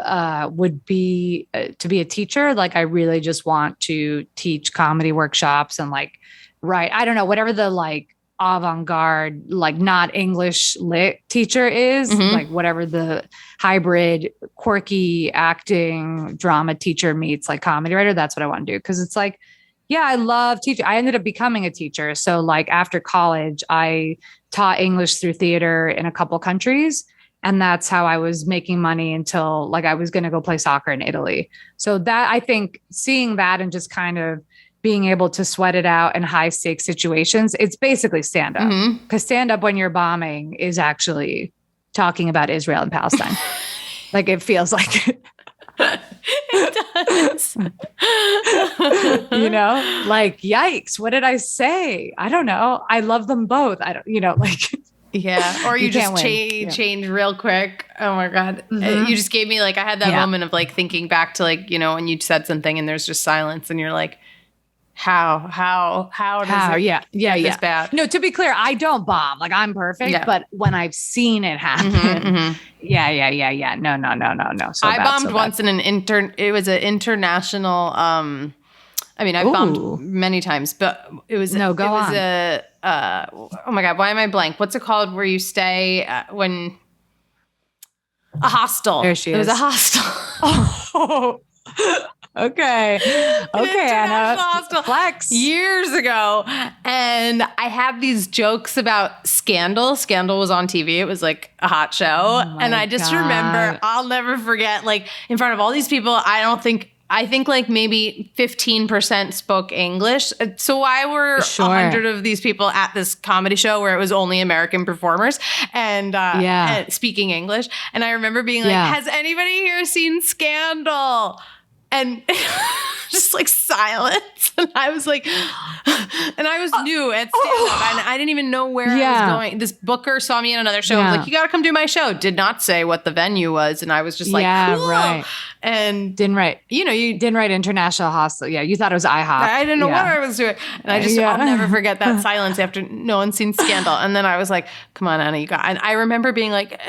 would be to be a teacher. Like, I really just want to teach comedy workshops and like, I don't know, whatever the like avant-garde, like not English lit teacher is, like whatever the hybrid, quirky acting drama teacher meets like comedy writer. That's what I want to do. Cause it's like, yeah, I love teaching. I ended up becoming a teacher. So like after college, I taught English through theater in a couple countries. And that's how I was making money until like I was going to go play soccer in Italy. So that, I think seeing that and just kind of being able to sweat it out in high stakes situations, it's basically stand up, because stand up when you're bombing is actually talking about Israel and Palestine. Like, it feels like it. It does. Like, yikes, what did I say? I don't know. I love them both. I don't, like. Yeah. Or you just change real quick. Oh my God. You just gave me like, I had that moment of like thinking back to like, when you said something and there's just silence and you're like, how does it get this bad? No, to be clear, I don't bomb. Like, I'm perfect, but when I've seen it happen, yeah. No. So I bombed once in it was an international, I've bombed many times, but it was oh my God, why am I blank? What's it called where you stay when a hostel? There she is. It was a hostel. Oh, okay, Anna. Hostel Flex. years ago, and I have these jokes about Scandal. Scandal was on TV. It was like a hot show. And I just remember, I'll never forget, like in front of all these people, I think like maybe 15% spoke English. So why were 100 of these people at this comedy show where it was only American performers and speaking English? And I remember being like, has anybody here seen Scandal? And just like silence. And I was like, and I was new at stand-up and I didn't even know where I was going. This booker saw me in another show. I was like, you got to come do my show. Did not say what the venue was. And I was just like, cool. Right. And didn't write, you didn't write International Hostel. Yeah. You thought it was IHOP. I didn't know what I was doing. And I just, I'll never forget that silence after no one's seen Scandal. And then I was like, come on, Anna, you got, and I remember being like,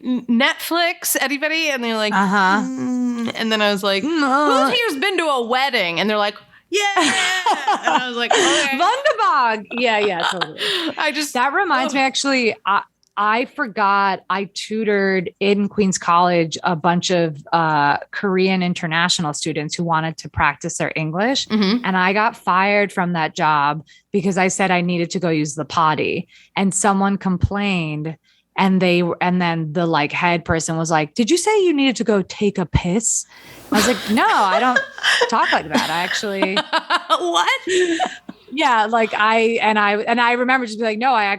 Netflix, anybody? And they're like, and then I was like, who here's been to a wedding? And they're like, yeah. And I was like, okay. Wunderbar. Yeah, totally. That reminds me, actually, I forgot I tutored in Queens College a bunch of Korean international students who wanted to practice their English. And I got fired from that job because I said I needed to go use the potty. And someone complained. And then the like head person was like, did you say you needed to go take a piss? I was like, no, I don't talk like that. I actually, what? Yeah. Like I remember just be like, no, I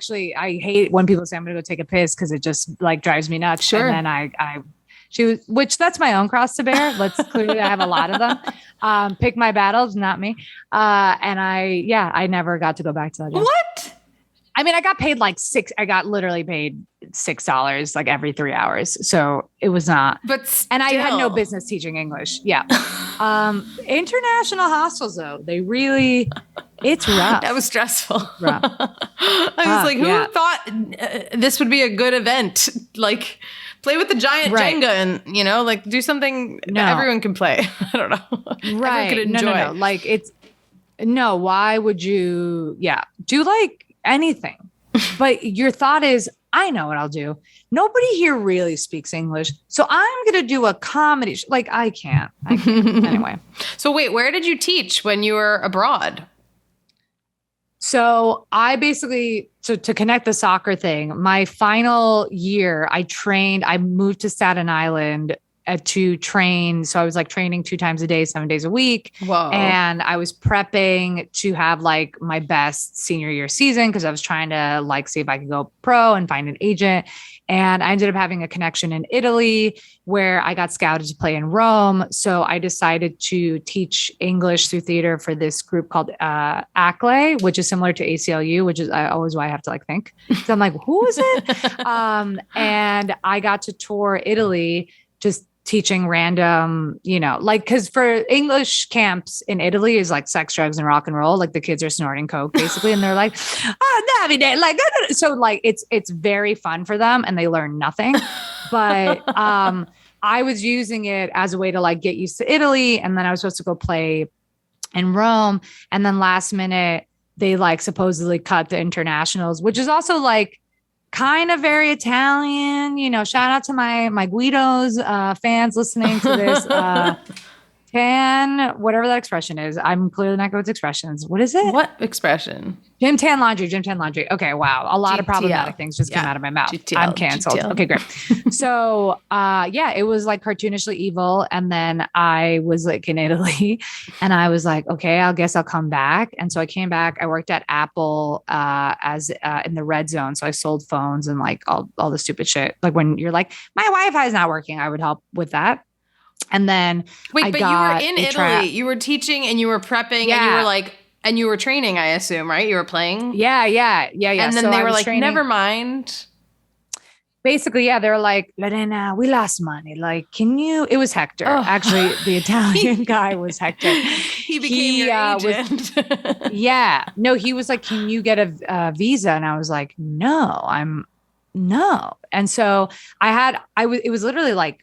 hate when people say I'm going to go take a piss. Cause it just like drives me nuts. Sure. And then which that's my own cross to bear. Clearly I have a lot of them. Pick my battles, not me. And I never got to go back to that job. What? I mean, I got paid I got literally paid $6 like every 3 hours. So it was not, and I had no business teaching English. Yeah. International hostels though, it's rough. That was stressful. I was like, who thought this would be a good event? Like play with the giant Jenga and, like do something that everyone can play. I don't know. Right. Everyone could enjoy. No. Like why would you, do like anything, but your thought is, I know what I'll do. Nobody here really speaks English. So I'm going to do a comedy. Like I can't. Anyway. So wait, where did you teach when you were abroad? So I basically, to connect the soccer thing, my final year, I moved to Staten Island to train. So I was like training 2 times a day, 7 days a week. Whoa. And I was prepping to have like my best senior year season because I was trying to like see if I could go pro and find an agent. And I ended up having a connection in Italy where I got scouted to play in Rome. So I decided to teach English through theater for this group called ACLE, which is similar to ACLU, which is always why I have to like think. So I'm like, who is it? And I got to tour Italy just teaching random, cause for English camps in Italy is like sex, drugs, and rock and roll. Like the kids are snorting coke basically. And they're like, Davide, like, so like, it's very fun for them and they learn nothing, but, I was using it as a way to like get used to Italy. And then I was supposed to go play in Rome. And then last minute they like supposedly cut the internationals, which is also like, kind of very Italian, shout out to my Guido's fans listening to this. Tan, whatever that expression is. I'm clearly not good with expressions. What is it? What expression? Gym tan laundry. Okay, wow. A lot of problematic things just came out of my mouth. I'm canceled. Okay, great. So, it was like cartoonishly evil. And then I was like in Italy and I was like, okay, I guess I'll come back. And so I came back. I worked at Apple as in the red zone. So I sold phones and like all the stupid shit. Like when you're like, my Wi-Fi is not working, I would help with that. And then you were in Italy, you were teaching and you were prepping and you were like, and you were training, I assume, right? You were playing. Yeah. And then they were like, never mind. Basically, they were like, Lorena, we lost money. Like, it was Hector. Oh. Actually, the Italian guy was Hector. He became your agent. No, he was like, can you get a visa? And I was like, no. And so it was literally like,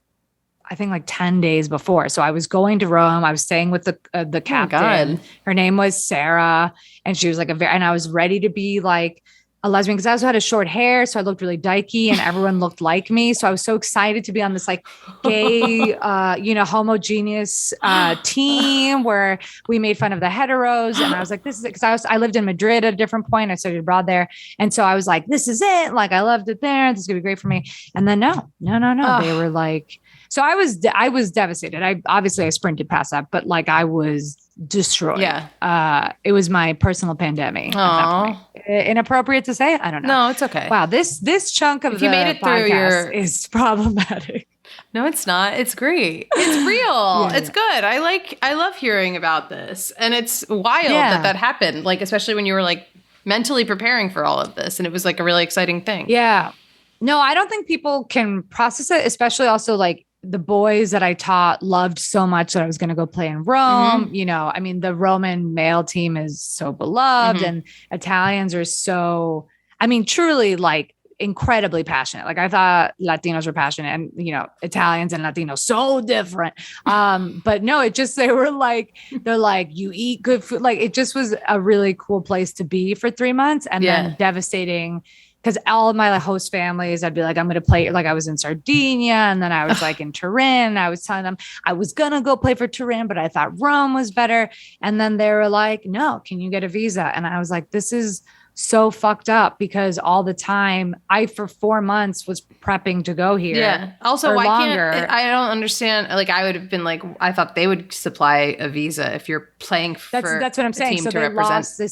I think like 10 days before. So I was going to Rome. I was staying with the captain. Her name was Sarah. And she was like and I was ready to be like a lesbian because I also had a short hair. So I looked really dykey and everyone looked like me. So I was so excited to be on this like gay, homogeneous team where we made fun of the heteros. And I was like, this is it. Cause I lived in Madrid at a different point. I studied abroad there. And so I was like, this is it. Like, I loved it there. This is gonna be great for me. And then no. They were like, so I was devastated. I sprinted past that, but like I was destroyed. Yeah. It was my personal pandemic. At that point. Inappropriate to say? I don't know. No, it's okay. Wow. This chunk of you made it through is problematic. No, it's not. It's great. It's real. It's good. I love hearing about this. And it's wild that happened. Like, especially when you were like mentally preparing for all of this. And it was like a really exciting thing. Yeah. No, I don't think people can process it, especially also like the boys that I taught loved so much that I was going to go play in Rome. Mm-hmm. You know, I mean, the Roman male team is so beloved and Italians are so, I mean, truly like incredibly passionate. Like I thought Latinos were passionate and, you know, Italians and Latinos so different. But no, they're like, you eat good food. Like it just was a really cool place to be for 3 months and then devastating. Because all of my host families, I'd be like, I'm going to play. Like I was in Sardinia and then I was like in Turin. I was telling them I was going to go play for Turin, but I thought Rome was better. And then they were like, no, can you get a visa? And I was like, this is so fucked up because all the time for 4 months was prepping to go here. Yeah. Also, why longer. can't I don't understand. Like I would have been like, I thought they would supply a visa if you're playing for that's what I'm saying. team So to they represent. they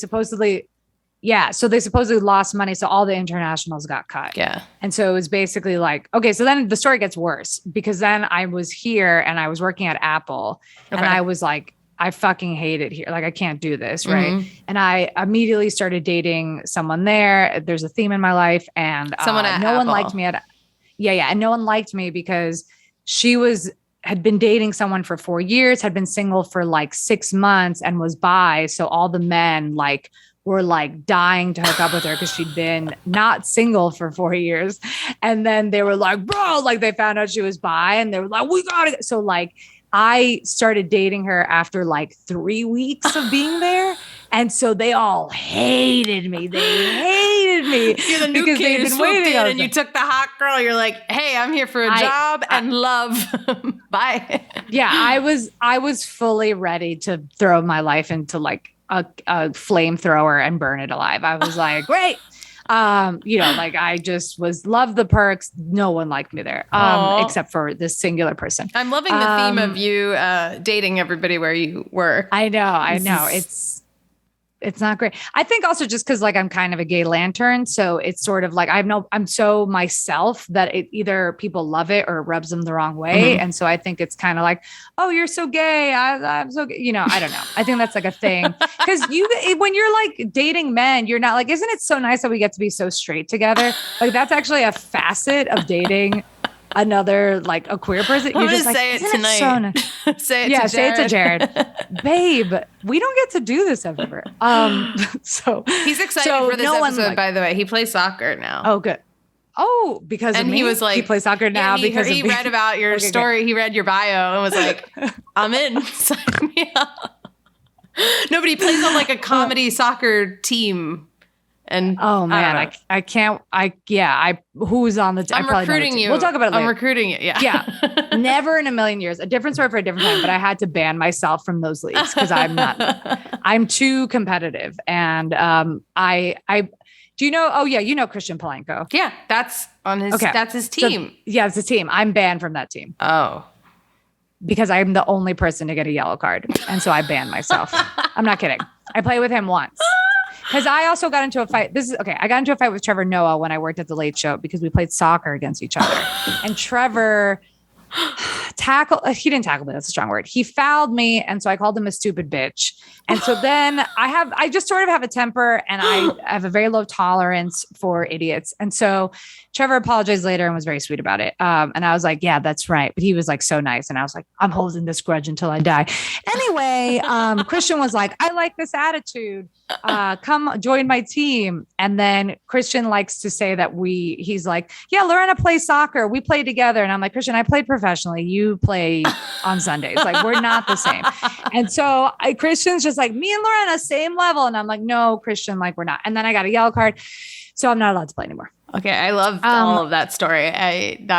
supposedly lost money. So all the internationals got cut. Yeah. And so it was basically like, okay, so then the story gets worse because then I was here and I was working at Apple and I was like, I fucking hate it here. Like, I can't do this. Right. And I immediately started dating someone there. There's a theme in my life and someone at no Apple. one liked me at, and no one liked me because she had been dating someone for 4 years, had been single for like 6 months and was bi. So all the men were like dying to hook up with her because she'd been not single for 4 years. And then they were like, bro, like they found out she was bi and they were like, we got it. So like, I started dating her after like 3 weeks of being there. And so they all hated me. They hated me. You're the new kid who swooped in and you took the hot girl. You're like, hey, I'm here for a job and love. Bye. Yeah, I was fully ready to throw my life into like a flamethrower and burn it alive. I was like, great. Like I just loved the perks. No one liked me there, except for this singular person. I'm loving the theme of you dating everybody where you work. I know. It's not great. I think also just because like I'm kind of a gay lantern. So it's sort of like I'm so myself that it either people love it or it rubs them the wrong way. And so I think it's kind of like, oh, you're so gay. I'm so gay. I don't know. I think that's like a thing. Because when you're like dating men, you're not like, isn't it so nice that we get to be so straight together? Like that's actually a facet of dating another like a queer person. I'm You're gonna just say like, it tonight. Say it to Jared. Babe, we don't get to do this ever. So he's excited for this episode, by the way. He plays soccer now. Oh, good. Oh, because and of me? He was like, he plays soccer now because he read about your story. Good. He read your bio and was like, I'm in. Sign me up. Nobody plays on like a comedy soccer team. And oh man, I can't. Who's on the team? I'm recruiting you. We'll talk about it later. I'm recruiting you. Yeah. Yeah. Never in a million years. A different story for a different time, but I had to ban myself from those leagues because I'm too competitive. And do you know, you know Christian Polanco. Yeah. That's his team. So, it's his team. I'm banned from that team. Oh. Because I'm the only person to get a yellow card. And so I banned myself. I'm not kidding. I played with him once. Because I also got into a fight. I got into a fight with Trevor Noah when I worked at the Late Show because we played soccer against each other. And Trevor he didn't tackle me. That's a strong word. He fouled me. And so I called him a stupid bitch. And so then I just sort of have a temper and I have a very low tolerance for idiots. And so Trevor apologized later and was very sweet about it. And I was like, yeah, that's right. But he was like so nice. And I was like, I'm holding this grudge until I die. Anyway, Christian was like, I like this attitude. Come join my team. And then Christian likes to say that he's like, yeah, Lorena plays soccer. We play together. And I'm like, Christian, I played professionally. You play on Sundays. Like, we're not the same. And so Christian's just like, me and Lorena, same level. And I'm like, no, Christian, like, we're not. And then I got a yellow card. So I'm not allowed to play anymore. Okay. I love all of that story. It's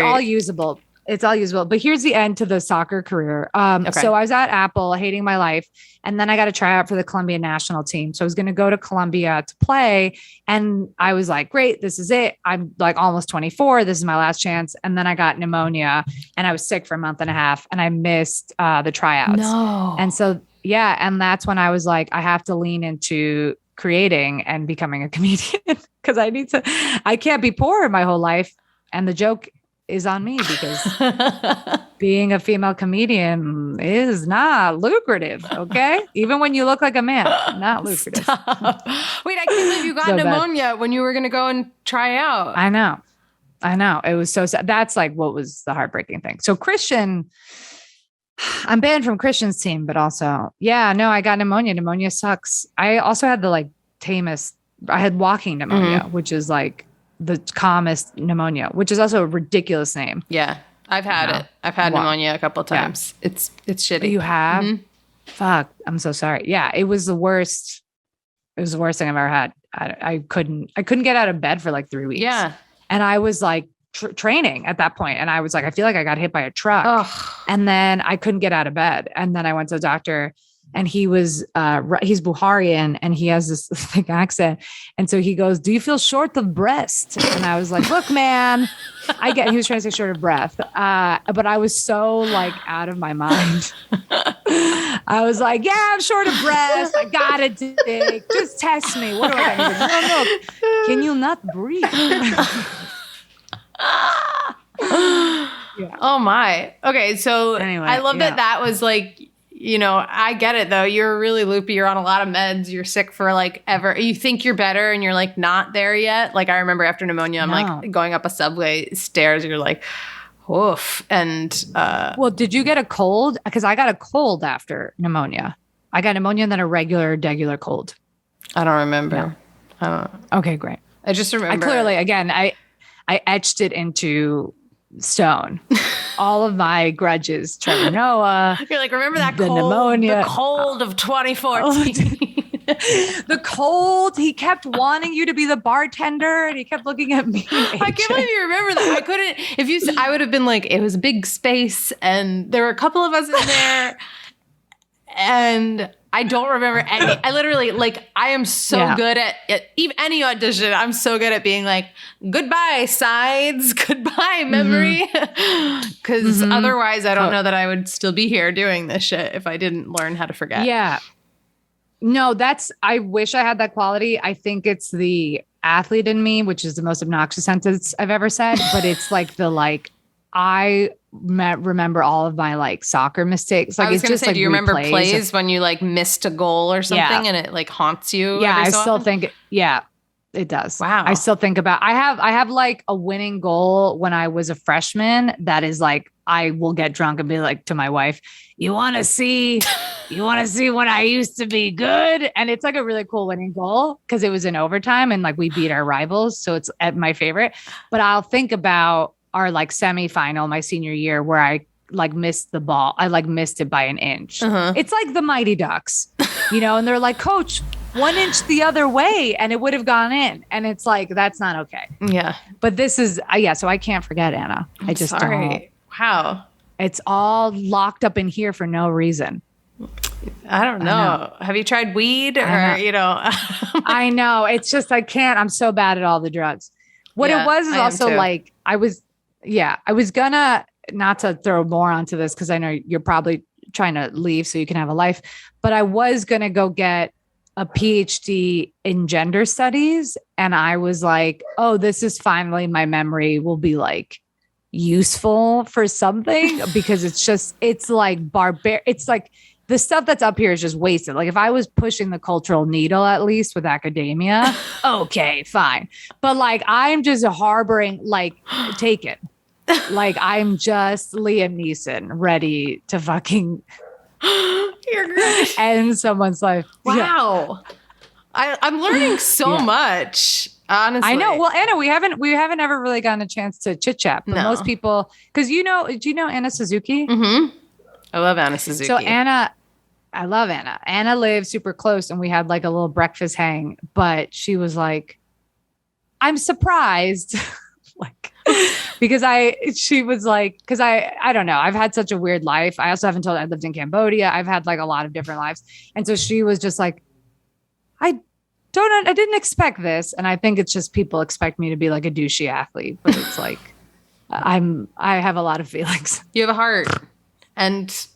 all usable. It's all usable. But here's the end to the soccer career. So I was at Apple hating my life. And then I got a tryout for the Columbia national team. So I was going to go to Columbia to play. And I was like, great, this is it. I'm like almost 24. This is my last chance. And then I got pneumonia and I was sick for a month and a half and I missed the tryouts. No. And so, yeah. And that's when I was like, I have to lean into creating and becoming a comedian because I can't be poor my whole life. And the joke is on me because being a female comedian is not lucrative. Okay. Even when you look like a man, not lucrative. Stop. Wait, I can't believe you got pneumonia when you were going to go and try out. I know. It was so sad. That's like what was the heartbreaking thing. So Christian, I'm banned from Christian's team, but also, I got pneumonia. Pneumonia sucks. I also had the I had walking pneumonia, which is like the calmest pneumonia, which is also a ridiculous name. Yeah. I've had it. I've had pneumonia a couple of times. Yeah. It's shitty. You have? Mm-hmm. Fuck. I'm so sorry. Yeah. It was the worst. It was the worst thing I've ever had. I couldn't get out of bed for like 3 weeks. Yeah. And I was like training at that point. And I was like, I feel like I got hit by a truck. Ugh. And then I couldn't get out of bed. And then I went to the doctor and he was, he's Buharian and he has this thick accent. And so he goes, do you feel short of breath? And I was like, look, man, he was trying to say short of breath. But I was so like out of my mind. I was like, yeah, I'm short of breath. I got it, Dick. Just test me. What do I got to do? No. Can you not breathe? Yeah. Oh my. Okay. So anyway, I love that was like, I get it though. You're really loopy. You're on a lot of meds. You're sick for like ever. You think you're better and you're like not there yet. Like I remember after pneumonia, I'm like going up a subway stairs. You're like, oof. And well, did you get a cold? Because I got a cold after pneumonia. I got pneumonia and then a regular cold. I don't remember. No. I don't know. Okay, great. I just remember. I etched it into stone. All of my grudges, Trevor Noah. You're like, remember that cold, pneumonia, the cold of 2014. The cold. He kept wanting you to be the bartender, and he kept looking at me. I can't believe you remember that. I couldn't. I would have been like, it was a big space, and there were a couple of us in there, and I don't remember any. I literally, I am so good at even any audition. I'm so good at being like, goodbye sides, goodbye memory. Because otherwise, I don't know that I would still be here doing this shit if I didn't learn how to forget. Yeah. No, I wish I had that quality. I think it's the athlete in me, which is the most obnoxious sentence I've ever said. But it's I remember all of my soccer mistakes. I was going to say, do you remember plays when you missed a goal or something and it haunts you? Yeah, I still think, it does. Wow. I still think about, I have a winning goal when I was a freshman. That is I will get drunk and be like to my wife, you want to see when I used to be good? And it's a really cool winning goal because it was in overtime and we beat our rivals. So it's at my favorite, but I'll think about our semifinal my senior year where I missed the ball. I missed it by an inch. It's like the Mighty Ducks, and they're like, coach, 1 inch the other way and it would have gone in. And it's that's not okay. Yeah. But this is, so I can't forget, Anna. I just don't. Wow. It's all locked up in here for no reason. I don't know. Have you tried weed or, I know. It's just, I can't. I'm so bad at all the drugs. What it was is also I was gonna, not to throw more onto this because I know you're probably trying to leave so you can have a life, but I was gonna go get a PhD in gender studies. And I was like, oh, this is finally my memory will be useful for something because it's barbaric. It's the stuff that's up here is just wasted. If I was pushing the cultural needle, at least with academia, okay, fine. But I'm just harboring, take it. I'm just Liam Neeson ready to fucking You're great. end someone's life. Wow. Yeah. I'm learning so much. Honestly. I know. Well, Anna, we haven't ever really gotten a chance to chit chat. But most people, because do you know Anna Suzuki? Mm-hmm. I love Anna Suzuki. So I love Anna. Anna lives super close, and we had like a little breakfast hang. But she was like, "I'm surprised," like because she was like, because I don't know. I've had such a weird life. I also haven't told her I lived in Cambodia. I've had like a lot of different lives, and so she was just like, I didn't expect this. And I think it's just people expect me to be like a douchey athlete, but it's like, I have a lot of feelings. You have a heart and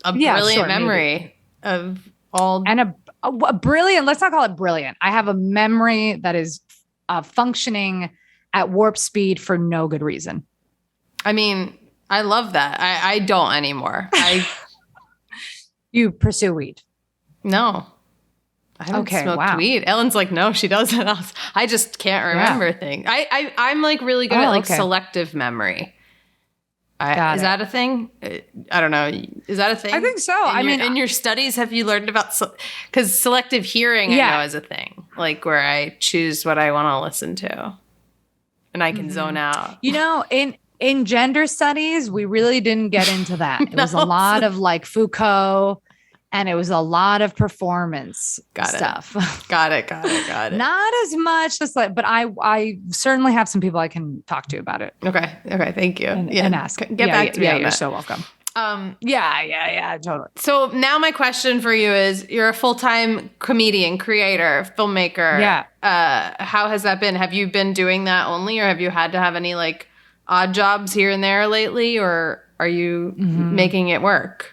a brilliant memory of all. And a brilliant, let's not call it brilliant. I have a memory that is functioning at warp speed for no good reason. I mean, I love that. I don't anymore. You pursue weed? No. I haven't smoked weed. Ellen's like, no, she doesn't. I just can't remember things. I'm like really good at like selective memory. Is that a thing? I don't know. Is that a thing? I think so. In your studies, have you learned about, because selective hearing, I know is a thing, like where I choose what I want to listen to and I can zone out. You know, in gender studies, we really didn't get into that. It was a lot of like Foucault. And it was a lot of performance stuff. Got it. Not as much, but I certainly have some people I can talk to about it. Okay. Thank you. And ask. Get back to me. Yeah, you're so welcome. Yeah, totally. So now my question for you is: you're a full-time comedian, creator, filmmaker. Yeah. How has that been? Have you been doing that only, or have you had to have any like odd jobs here and there lately, or are you making it work?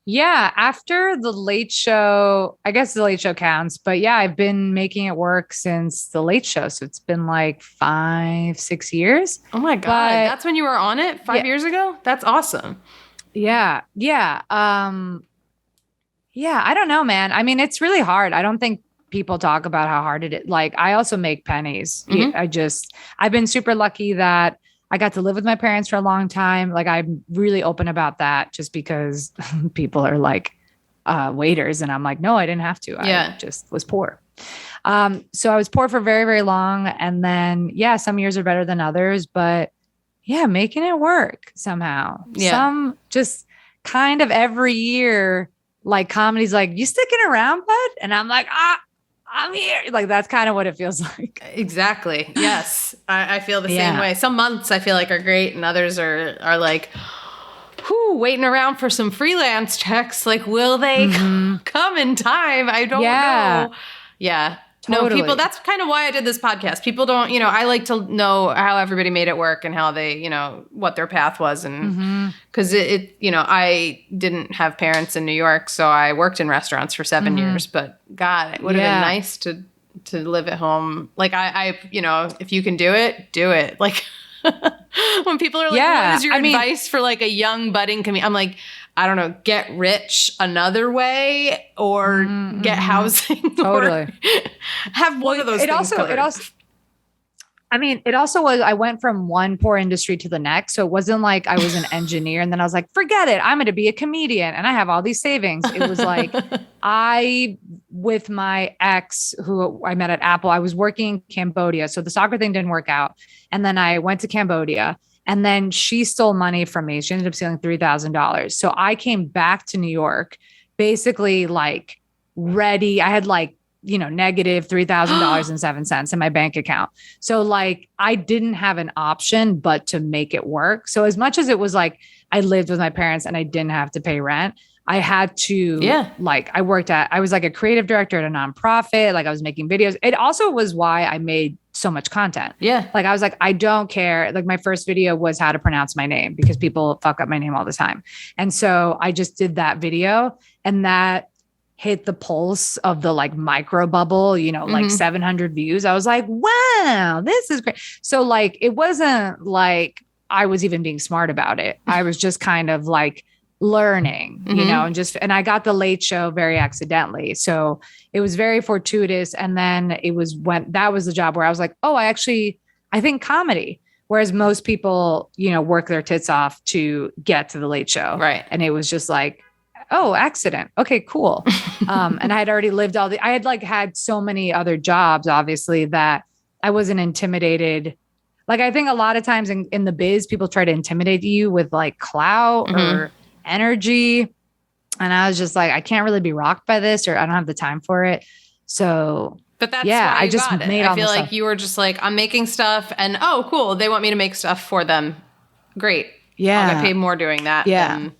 Yeah, after the Late Show, I guess the Late Show counts, but yeah, I've been making it work since the Late Show. So it's been like 5-6 years. Oh my God. That's when you were on it 5 years ago? That's awesome. Yeah. I don't know, man. I mean, it's really hard. I don't think people talk about how hard it is. Like, I also make pennies. I've been super lucky that I got to live with my parents for a long time. Like, I'm really open about that just because people are like waiters. And I'm like, no, I didn't have to. I just was poor. So I was poor for very, very long. And then, some years are better than others, but making it work somehow. Some just kind of every year, like comedy's like, you sticking around, bud? And I'm like, I'm here. Like, that's kind of what it feels like. Exactly. Yes. I feel the same way. Some months I feel like are great and others are like, waiting around for some freelance checks. Like, will they come in time? I don't know. Yeah. Totally. No, people, that's kind of why I did this podcast. People don't, I like to know how everybody made it work and how they, what their path was. And because I didn't have parents in New York, so I worked in restaurants for 7 years, but God, it would have been nice to live at home. Like I if you can do it. Like when people are like, what is your advice for like a young budding comedian? I'm like, I don't know, get rich another way or get housing. Totally. Have one of those things covered. It also was, I went from one poor industry to the next. So it wasn't like I was an engineer and then I was like, forget it, I'm going to be a comedian and I have all these savings. It was like, with my ex who I met at Apple, I was working in Cambodia. So the soccer thing didn't work out. And then I went to Cambodia. And then she stole money from me. She ended up stealing $3,000. So I came back to New York, basically like ready. I had like, negative $3,000.07 in my bank account. So like, I didn't have an option but to make it work. So as much as it was like, I lived with my parents and I didn't have to pay rent, I had to, I was like a creative director at a nonprofit. Like I was making videos. It also was why I made so much content. Yeah. Like I was like, I don't care. Like my first video was how to pronounce my name because people fuck up my name all the time. And so I just did that video and that hit the pulse of the like micro bubble, like 700 views. I was like, wow, this is great. So like, it wasn't like I was even being smart about it. I was just kind of like learning, and I got the Late Show very accidentally. So it was very fortuitous. And then it was that was the job where I was like, oh, I think comedy. Whereas most people, work their tits off to get to the Late Show. Right. And it was just like, oh, accident. Okay, cool. And I had already lived I had like had so many other jobs, obviously, that I wasn't intimidated. Like, I think a lot of times in the biz, people try to intimidate you with like clout or energy. And I was just like, I can't really be rocked by this, or I don't have the time for it. So, but that's why I just made all I feel this like stuff. you were just like, I'm making stuff and oh, cool. They want me to make stuff for them. Great. Yeah. I'll get paid more doing that than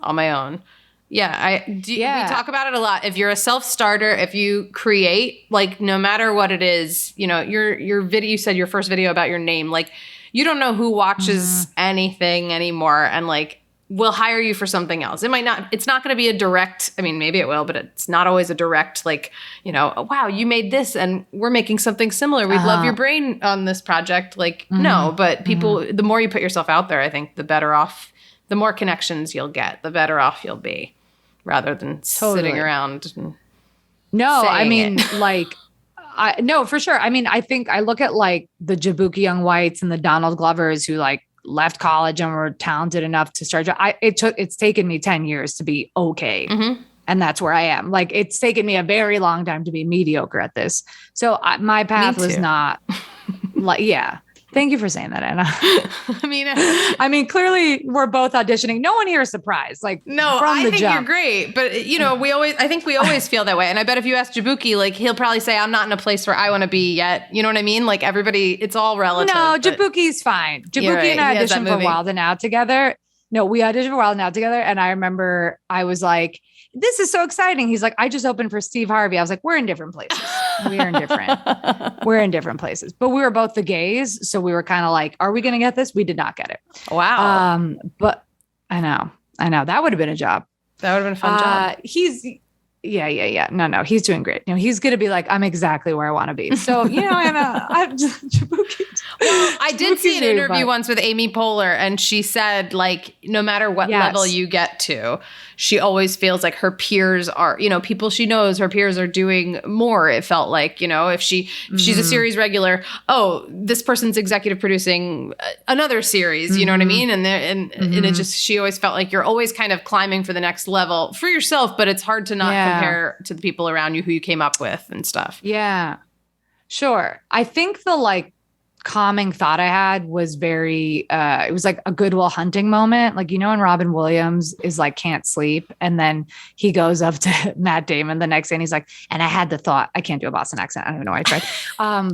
on my own. Yeah. We talk about it a lot. If you're a self-starter, if you create, like, no matter what it is, you know, your video, you said your first video about your name, like, you don't know who watches anything anymore. And like, we'll hire you for something else. It's not going to be a direct, I mean, maybe it will, but it's not always a direct, like, you know, oh, wow, you made this and we're making something similar. We'd love your brain on this project. Like, no, but people, the more you put yourself out there, I think the better off, the more connections you'll get, the better off you'll be, rather than sitting around. No, I mean, like, no, for sure. I mean, I think I look at like the Jabuki Young Whites and the Donald Glovers who like left college and were talented enough to start. It's taken me 10 years to be okay. And that's where I am. Like, it's taken me a very long time to be mediocre at this. So my path was not like, thank you for saying that, Anna. I mean, clearly we're both auditioning. No one here is surprised. Like, no, I think you're great, but you know, I think we always feel that way. And I bet if you ask Jabuki, like, he'll probably say, I'm not in a place where I want to be yet. You know what I mean? Like, everybody, it's all relative. No, Jabuki's fine. Jabuki and I auditioned for Wild and Out together. No, we auditioned for Wild and Out together. And I remember I was like, this is so exciting. He's like, I just opened for Steve Harvey. I was like, we're in different places. We're in different places, but we were both the gays. So we were kind of like, are we going to get this? We did not get it. Wow. But I know that would have been a job. That would have been a fun job. No, he's doing great. You know, he's going to be like, I'm exactly where I want to be. So, you know, Jabuki. Well, I did see an interview once with Amy Poehler, and she said, like, no matter what level you get to, she always feels like her peers are, you know, people she knows, her peers are doing more. It felt like, you know, if she's a series regular, oh, this person's executive producing another series, you know what I mean? And it just, she always felt like you're always kind of climbing for the next level for yourself, but it's hard to not compare to the people around you who you came up with and stuff. Yeah, sure. I think the like calming thought I had was very, it was like a Good Will Hunting moment. Like, you know, when Robin Williams is like, can't sleep. And then he goes up to Matt Damon the next day and he's like, and I had the thought, I can't do a Boston accent. I don't even know why I tried.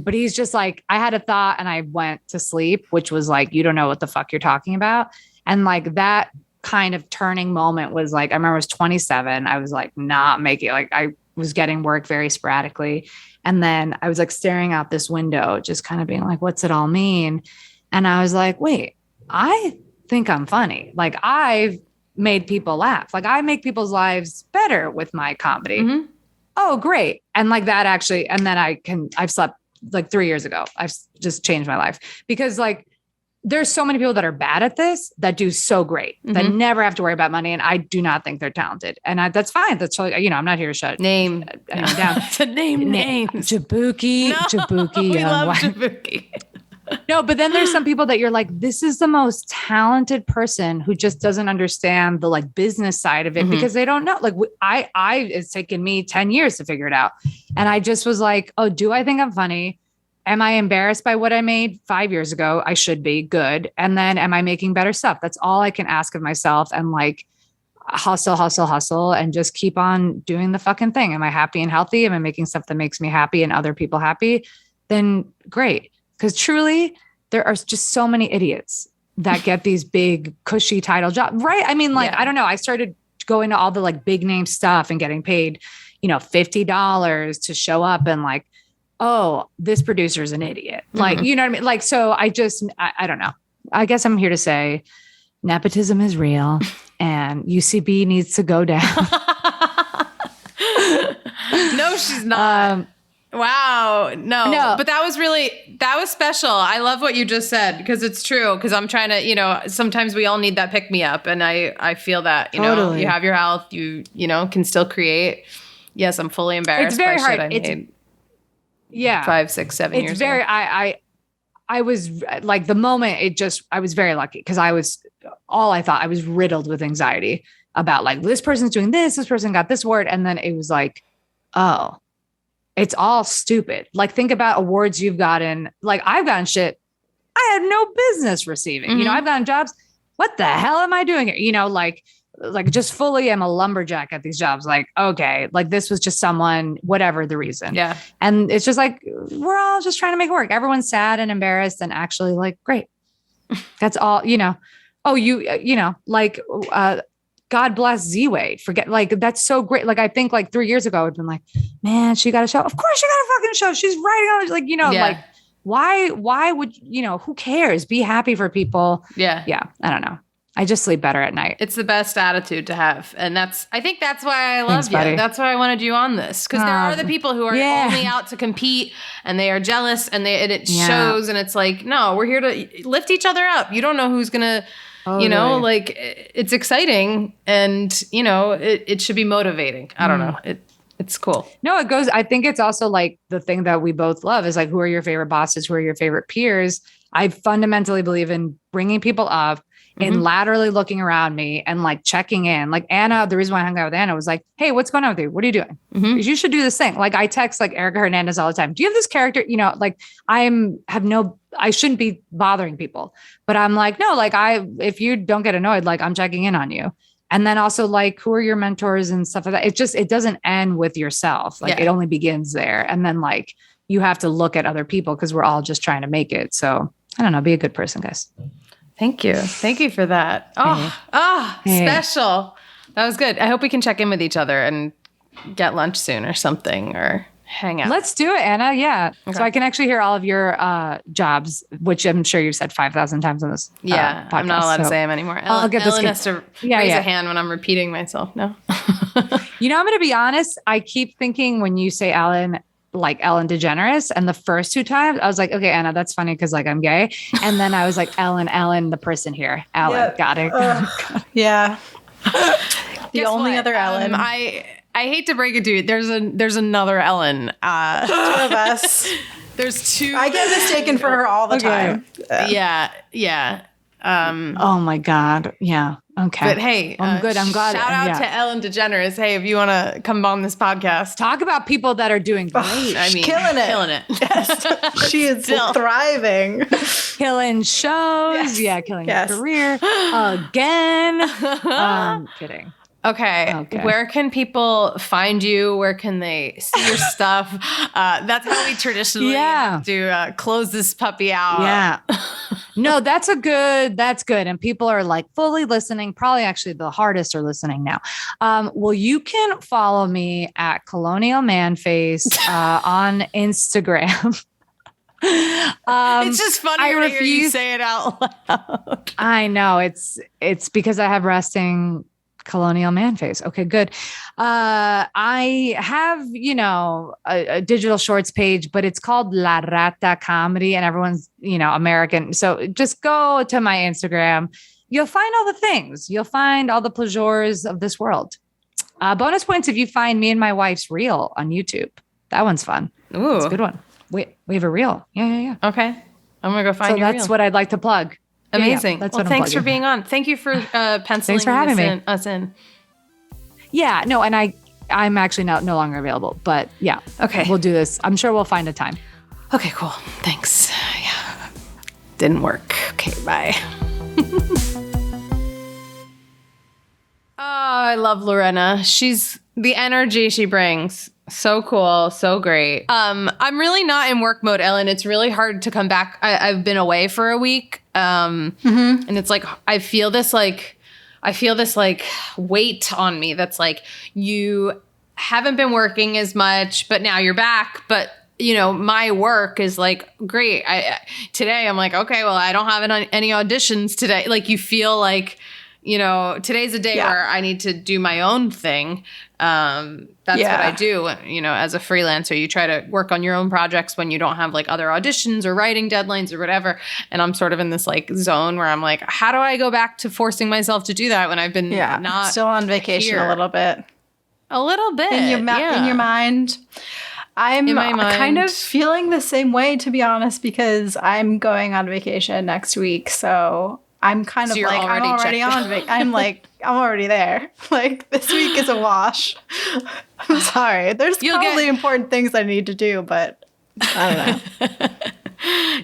But he's just like, I had a thought and I went to sleep, which was like, you don't know what the fuck you're talking about. And like that kind of turning moment was like, I remember I was 27. I was like, not making, like, I was getting work very sporadically. And then I was like staring out this window, just kind of being like, what's it all mean? And I was like, wait, I think I'm funny. Like, I've made people laugh. Like, I make people's lives better with my comedy. Oh, great. And like that actually, and then I've slept like 3 years ago. I've just changed my life because like, there's so many people that are bad at this that do so great that never have to worry about money. And I do not think they're talented. And that's fine. That's totally, you know, I'm not here to shut anyone down. To name names. Jabuki. We love Jabuki. No, but then there's some people that you're like, this is the most talented person who just doesn't understand the like business side of it because they don't know. Like it's taken me 10 years to figure it out. And I just was like, oh, do I think I'm funny? Am I embarrassed by what I made 5 years ago? I should be. Good. And then am I making better stuff? That's all I can ask of myself. And like hustle, and just keep on doing the fucking thing. Am I happy and healthy? Am I making stuff that makes me happy and other people happy? Then great. Because truly, there are just so many idiots that get these big, cushy title jobs, right? I mean, like, I don't know. I started going to all the like big name stuff and getting paid, you know, $50 to show up and like, oh, this producer is an idiot. Like, you know what I mean? Like, so I don't know. I guess I'm here to say nepotism is real and UCB needs to go down. No, she's not. Wow. No, but that was special. I love what you just said because it's true. Because I'm trying to, you know, sometimes we all need that pick me up. And I feel that, you know, you have your health, you know, can still create. Yes, I'm fully embarrassed. It's very hard. I made 5, 6, 7 years ago. I was like the moment I was very lucky because I was I was riddled with anxiety about like, this person's doing this person got this award. And then it was like, oh, it's all stupid. Like, think about awards you've gotten. Like, I've gotten shit I had no business receiving. Mm-hmm. You know, I've gotten jobs. What the hell am I doing here? You know, like just fully am a lumberjack at these jobs. Like, okay, like this was just someone, whatever the reason. Yeah. And it's just like, we're all just trying to make it work. Everyone's sad and embarrassed and actually like, great. That's all, you know. Oh, you know, like, God bless Z-Wade. Forget, like, that's so great. Like, I think like 3 years ago, I would have been like, man, she got a show. Of course she got a fucking show. She's writing on it. Like, you know, like, why would, you know, who cares? Be happy for people. Yeah. Yeah. I don't know. I just sleep better at night. It's the best attitude to have. And I think that's why I love Thanks, you. buddy. That's why I wanted you on this. Because there are the people who are only out to compete and they are jealous and it shows. And it's like, no, we're here to lift each other up. You don't know who's going to, you know, like, it's exciting and, you know, it should be motivating. I don't know. It's cool. No, it goes, I think it's also like the thing that we both love is like, who are your favorite bosses? Who are your favorite peers? I fundamentally believe in bringing people up and laterally looking around me and like checking in. Like Anna, the reason why I hung out with Anna was like, hey, what's going on with you? What are you doing? You should do this thing. Like I text like Erica Hernandez all the time. Do you have this character? You know, like I shouldn't be bothering people, but I'm like, no, like if you don't get annoyed, like I'm checking in on you. And then also like, who are your mentors and stuff like that? It doesn't end with yourself. Like it only begins there. And then like, you have to look at other people because we're all just trying to make it. So I don't know, be a good person, guys. Thank you. Thank you for that. Special. That was good. I hope we can check in with each other and get lunch soon or something or hang out. Let's do it, Anna. Yeah. Okay. So I can actually hear all of your jobs, which I'm sure you've said 5,000 times on this podcast. I'm not allowed to say them anymore. I'll get Ellen has to raise a hand when I'm repeating myself. No. You know, I'm going to be honest. I keep thinking when you say Ellen, like Ellen DeGeneres. And the first 2 times I was like, okay, Anna, that's funny because like I'm gay. And then I was like, Ellen, the person here. Ellen, got it. Yeah. The Guess only what? other Ellen. I hate to break it to you. There's another Ellen. 2 of us. There's 2. I get mistaken for her all the time. Yeah. Oh my God. Yeah. Okay. But hey, I'm good. I'm glad. Shout out to Ellen DeGeneres. Hey, if you want to come on this podcast, talk about people that are doing great. I mean, killing it. Yes. She is thriving. Killing shows. Yeah. Killing her career again. Kidding. Okay. Where can people find you? Where can they see your stuff? That's how we traditionally have to close this puppy out. Yeah. No, that's good. And people are like fully listening. Probably actually the hardest are listening now. Well, you can follow me at Colonial Manface on Instagram. It's just funny to hear you say it out loud. I know it's because I have resting Colonial man face. Okay, good. I have, you know, a digital shorts page, but it's called La Rata Comedy and everyone's, you know, American. So just go to my Instagram. You'll find all the things. You'll find all the pleasures of this world. Bonus points if you find me and my wife's reel on YouTube. That one's fun. Ooh. It's a good one. We have a reel. Yeah. Okay. I'm going to go find your reel. So that's what I'd like to plug. Amazing. That's well, thanks for being on. Thank you for penciling thanks for having us in. Yeah, no, and I'm actually no longer available, but yeah. Okay. We'll do this. I'm sure we'll find a time. Okay, cool. Thanks. Yeah. Didn't work. Okay, bye. Oh, I love Lorena. She's the energy she brings. So cool. So great. I'm really not in work mode, Ellen. It's really hard to come back. I've been away for a week. And it's like, I feel this weight on me. That's like, you haven't been working as much, but now you're back. But you know, my work is like, great. Today I'm like, okay, well, I don't have any auditions today. Like you feel like, you know, today's a day where I need to do my own thing. That's what I do. You know, as a freelancer, you try to work on your own projects when you don't have like other auditions or writing deadlines or whatever. And I'm sort of in this like zone where I'm like, how do I go back to forcing myself to do that when I've been not still on vacation here? a little bit in your mind. I'm kind of feeling the same way, to be honest, because I'm going on vacation next week. So I'm kind So of you're like, I'm already checked on vacation. I'm like, I'm already there. Like, this week is a wash. I'm sorry. There's probably important things I need to do, but I don't know.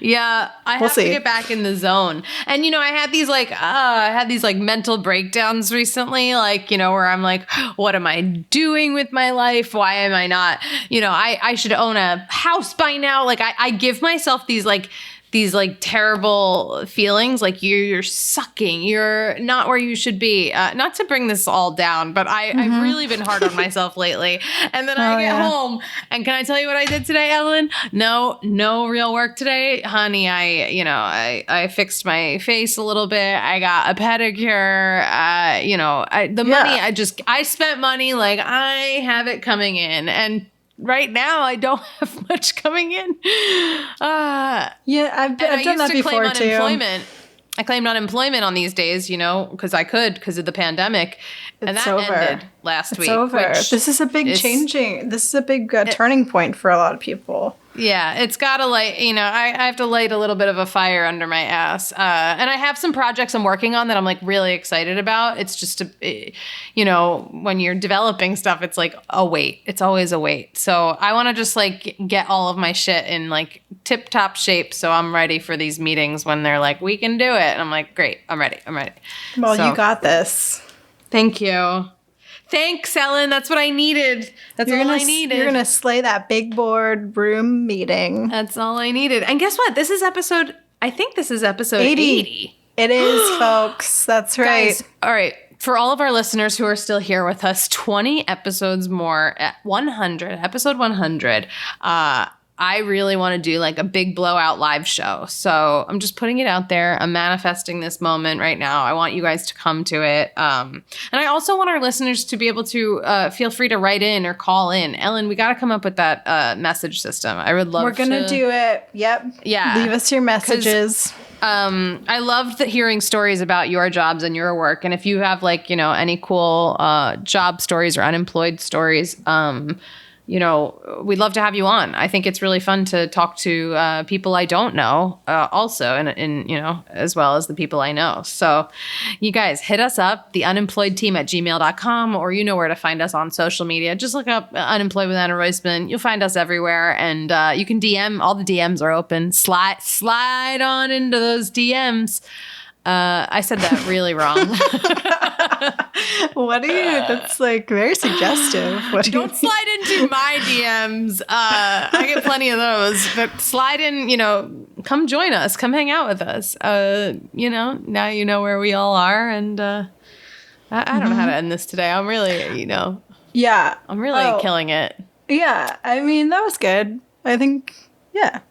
Yeah, I have to get back in the zone. And, I had these mental breakdowns recently, where I'm like, what am I doing with my life? Why am I not, I should own a house by now. Like, I give myself these terrible feelings, like you're sucking, you're not where you should be. Not to bring this all down, but I've really been hard on myself lately. And then I get home, and can I tell you what I did today, Ellen? No real work today, honey. I fixed my face a little bit. I got a pedicure. Money. I spent money like I have it coming in, and right now I don't have much coming in. I've done that before too. I claimed unemployment on these days, because of the pandemic. And that ended last week. It's over. This is a big turning point for a lot of people. Yeah, it's got to I have to light a little bit of a fire under my ass. And I have some projects I'm working on that I'm like really excited about. It's just, when you're developing stuff, it's like a wait. It's always a wait. So I want to just get all of my shit in tip top shape. So I'm ready for these meetings when they're like, we can do it. And I'm like, great, I'm ready. Well, you got this. Thank you. Thanks, Ellen. That's what I needed. All I needed. You're going to slay that big board room meeting. That's all I needed. And guess what? I think this is episode 80. It is, folks. That's right. Guys, all right. For all of our listeners who are still here with us, 20 episodes more at episode 100. I really want to do a big blowout live show. So I'm just putting it out there. I'm manifesting this moment right now. I want you guys to come to it. And I also want our listeners to be able to feel free to write in or call in. Ellen, we got to come up with that message system. I would love We're going to do it. Yep. Yeah. Leave us your messages. I loved hearing stories about your jobs and your work. And if you have any cool job stories or unemployed stories, we'd love to have you on. I think it's really fun to talk to people I don't know also, and as well as the people I know. So you guys hit us up, theunemployedteam@gmail.com, or you know where to find us on social media. Just look up Unemployed with Anna Roisman. You'll find us everywhere, and you can DM. All the DMs are open. Slide on into those DMs. I said that really wrong. That's very suggestive. Don't slide into my DMs. I get plenty of those, but slide in, come join us, come hang out with us. Now you know where we all are. And I don't know how to end this today. I'm really, yeah, I'm really killing it. Yeah. I mean, that was good. I think, yeah.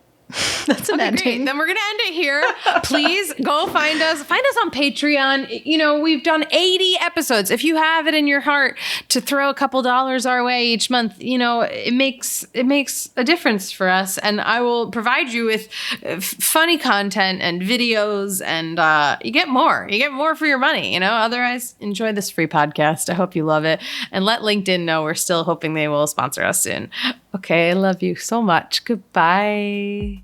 That's an ending. Great. Then we're going to end it here. Please go find us. Find us on Patreon. We've done 80 episodes. If you have it in your heart to throw a couple dollars our way each month, it makes a difference for us. And I will provide you with funny content and videos, and you get more. You get more for your money. Otherwise, enjoy this free podcast. I hope you love it. And let LinkedIn know we're still hoping they will sponsor us soon. Okay, I love you so much. Goodbye.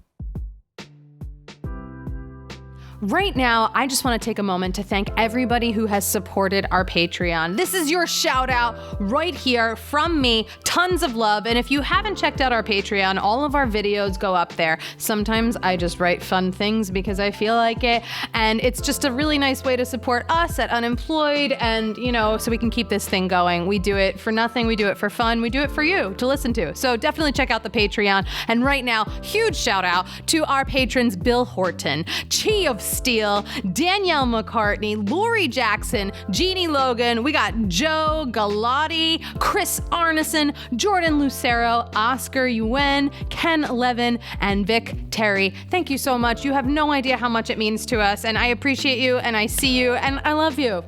Right now, I just want to take a moment to thank everybody who has supported our Patreon. This is your shout out right here from me. Tons of love. And if you haven't checked out our Patreon, all of our videos go up there. Sometimes I just write fun things because I feel like it. And it's just a really nice way to support us at Unemployed, and, so we can keep this thing going. We do it for nothing. We do it for fun. We do it for you to listen to. So definitely check out the Patreon. And right now, huge shout out to our patrons, Bill Horton, Chi of Steele, Danielle McCartney, Lori Jackson, Jeannie Logan. We got Joe Galati, Chris Arneson, Jordan Lucero, Oscar Yuen, Ken Levin, and Vic Terry. Thank you so much. You have no idea how much it means to us, and I appreciate you, and I see you, and I love you.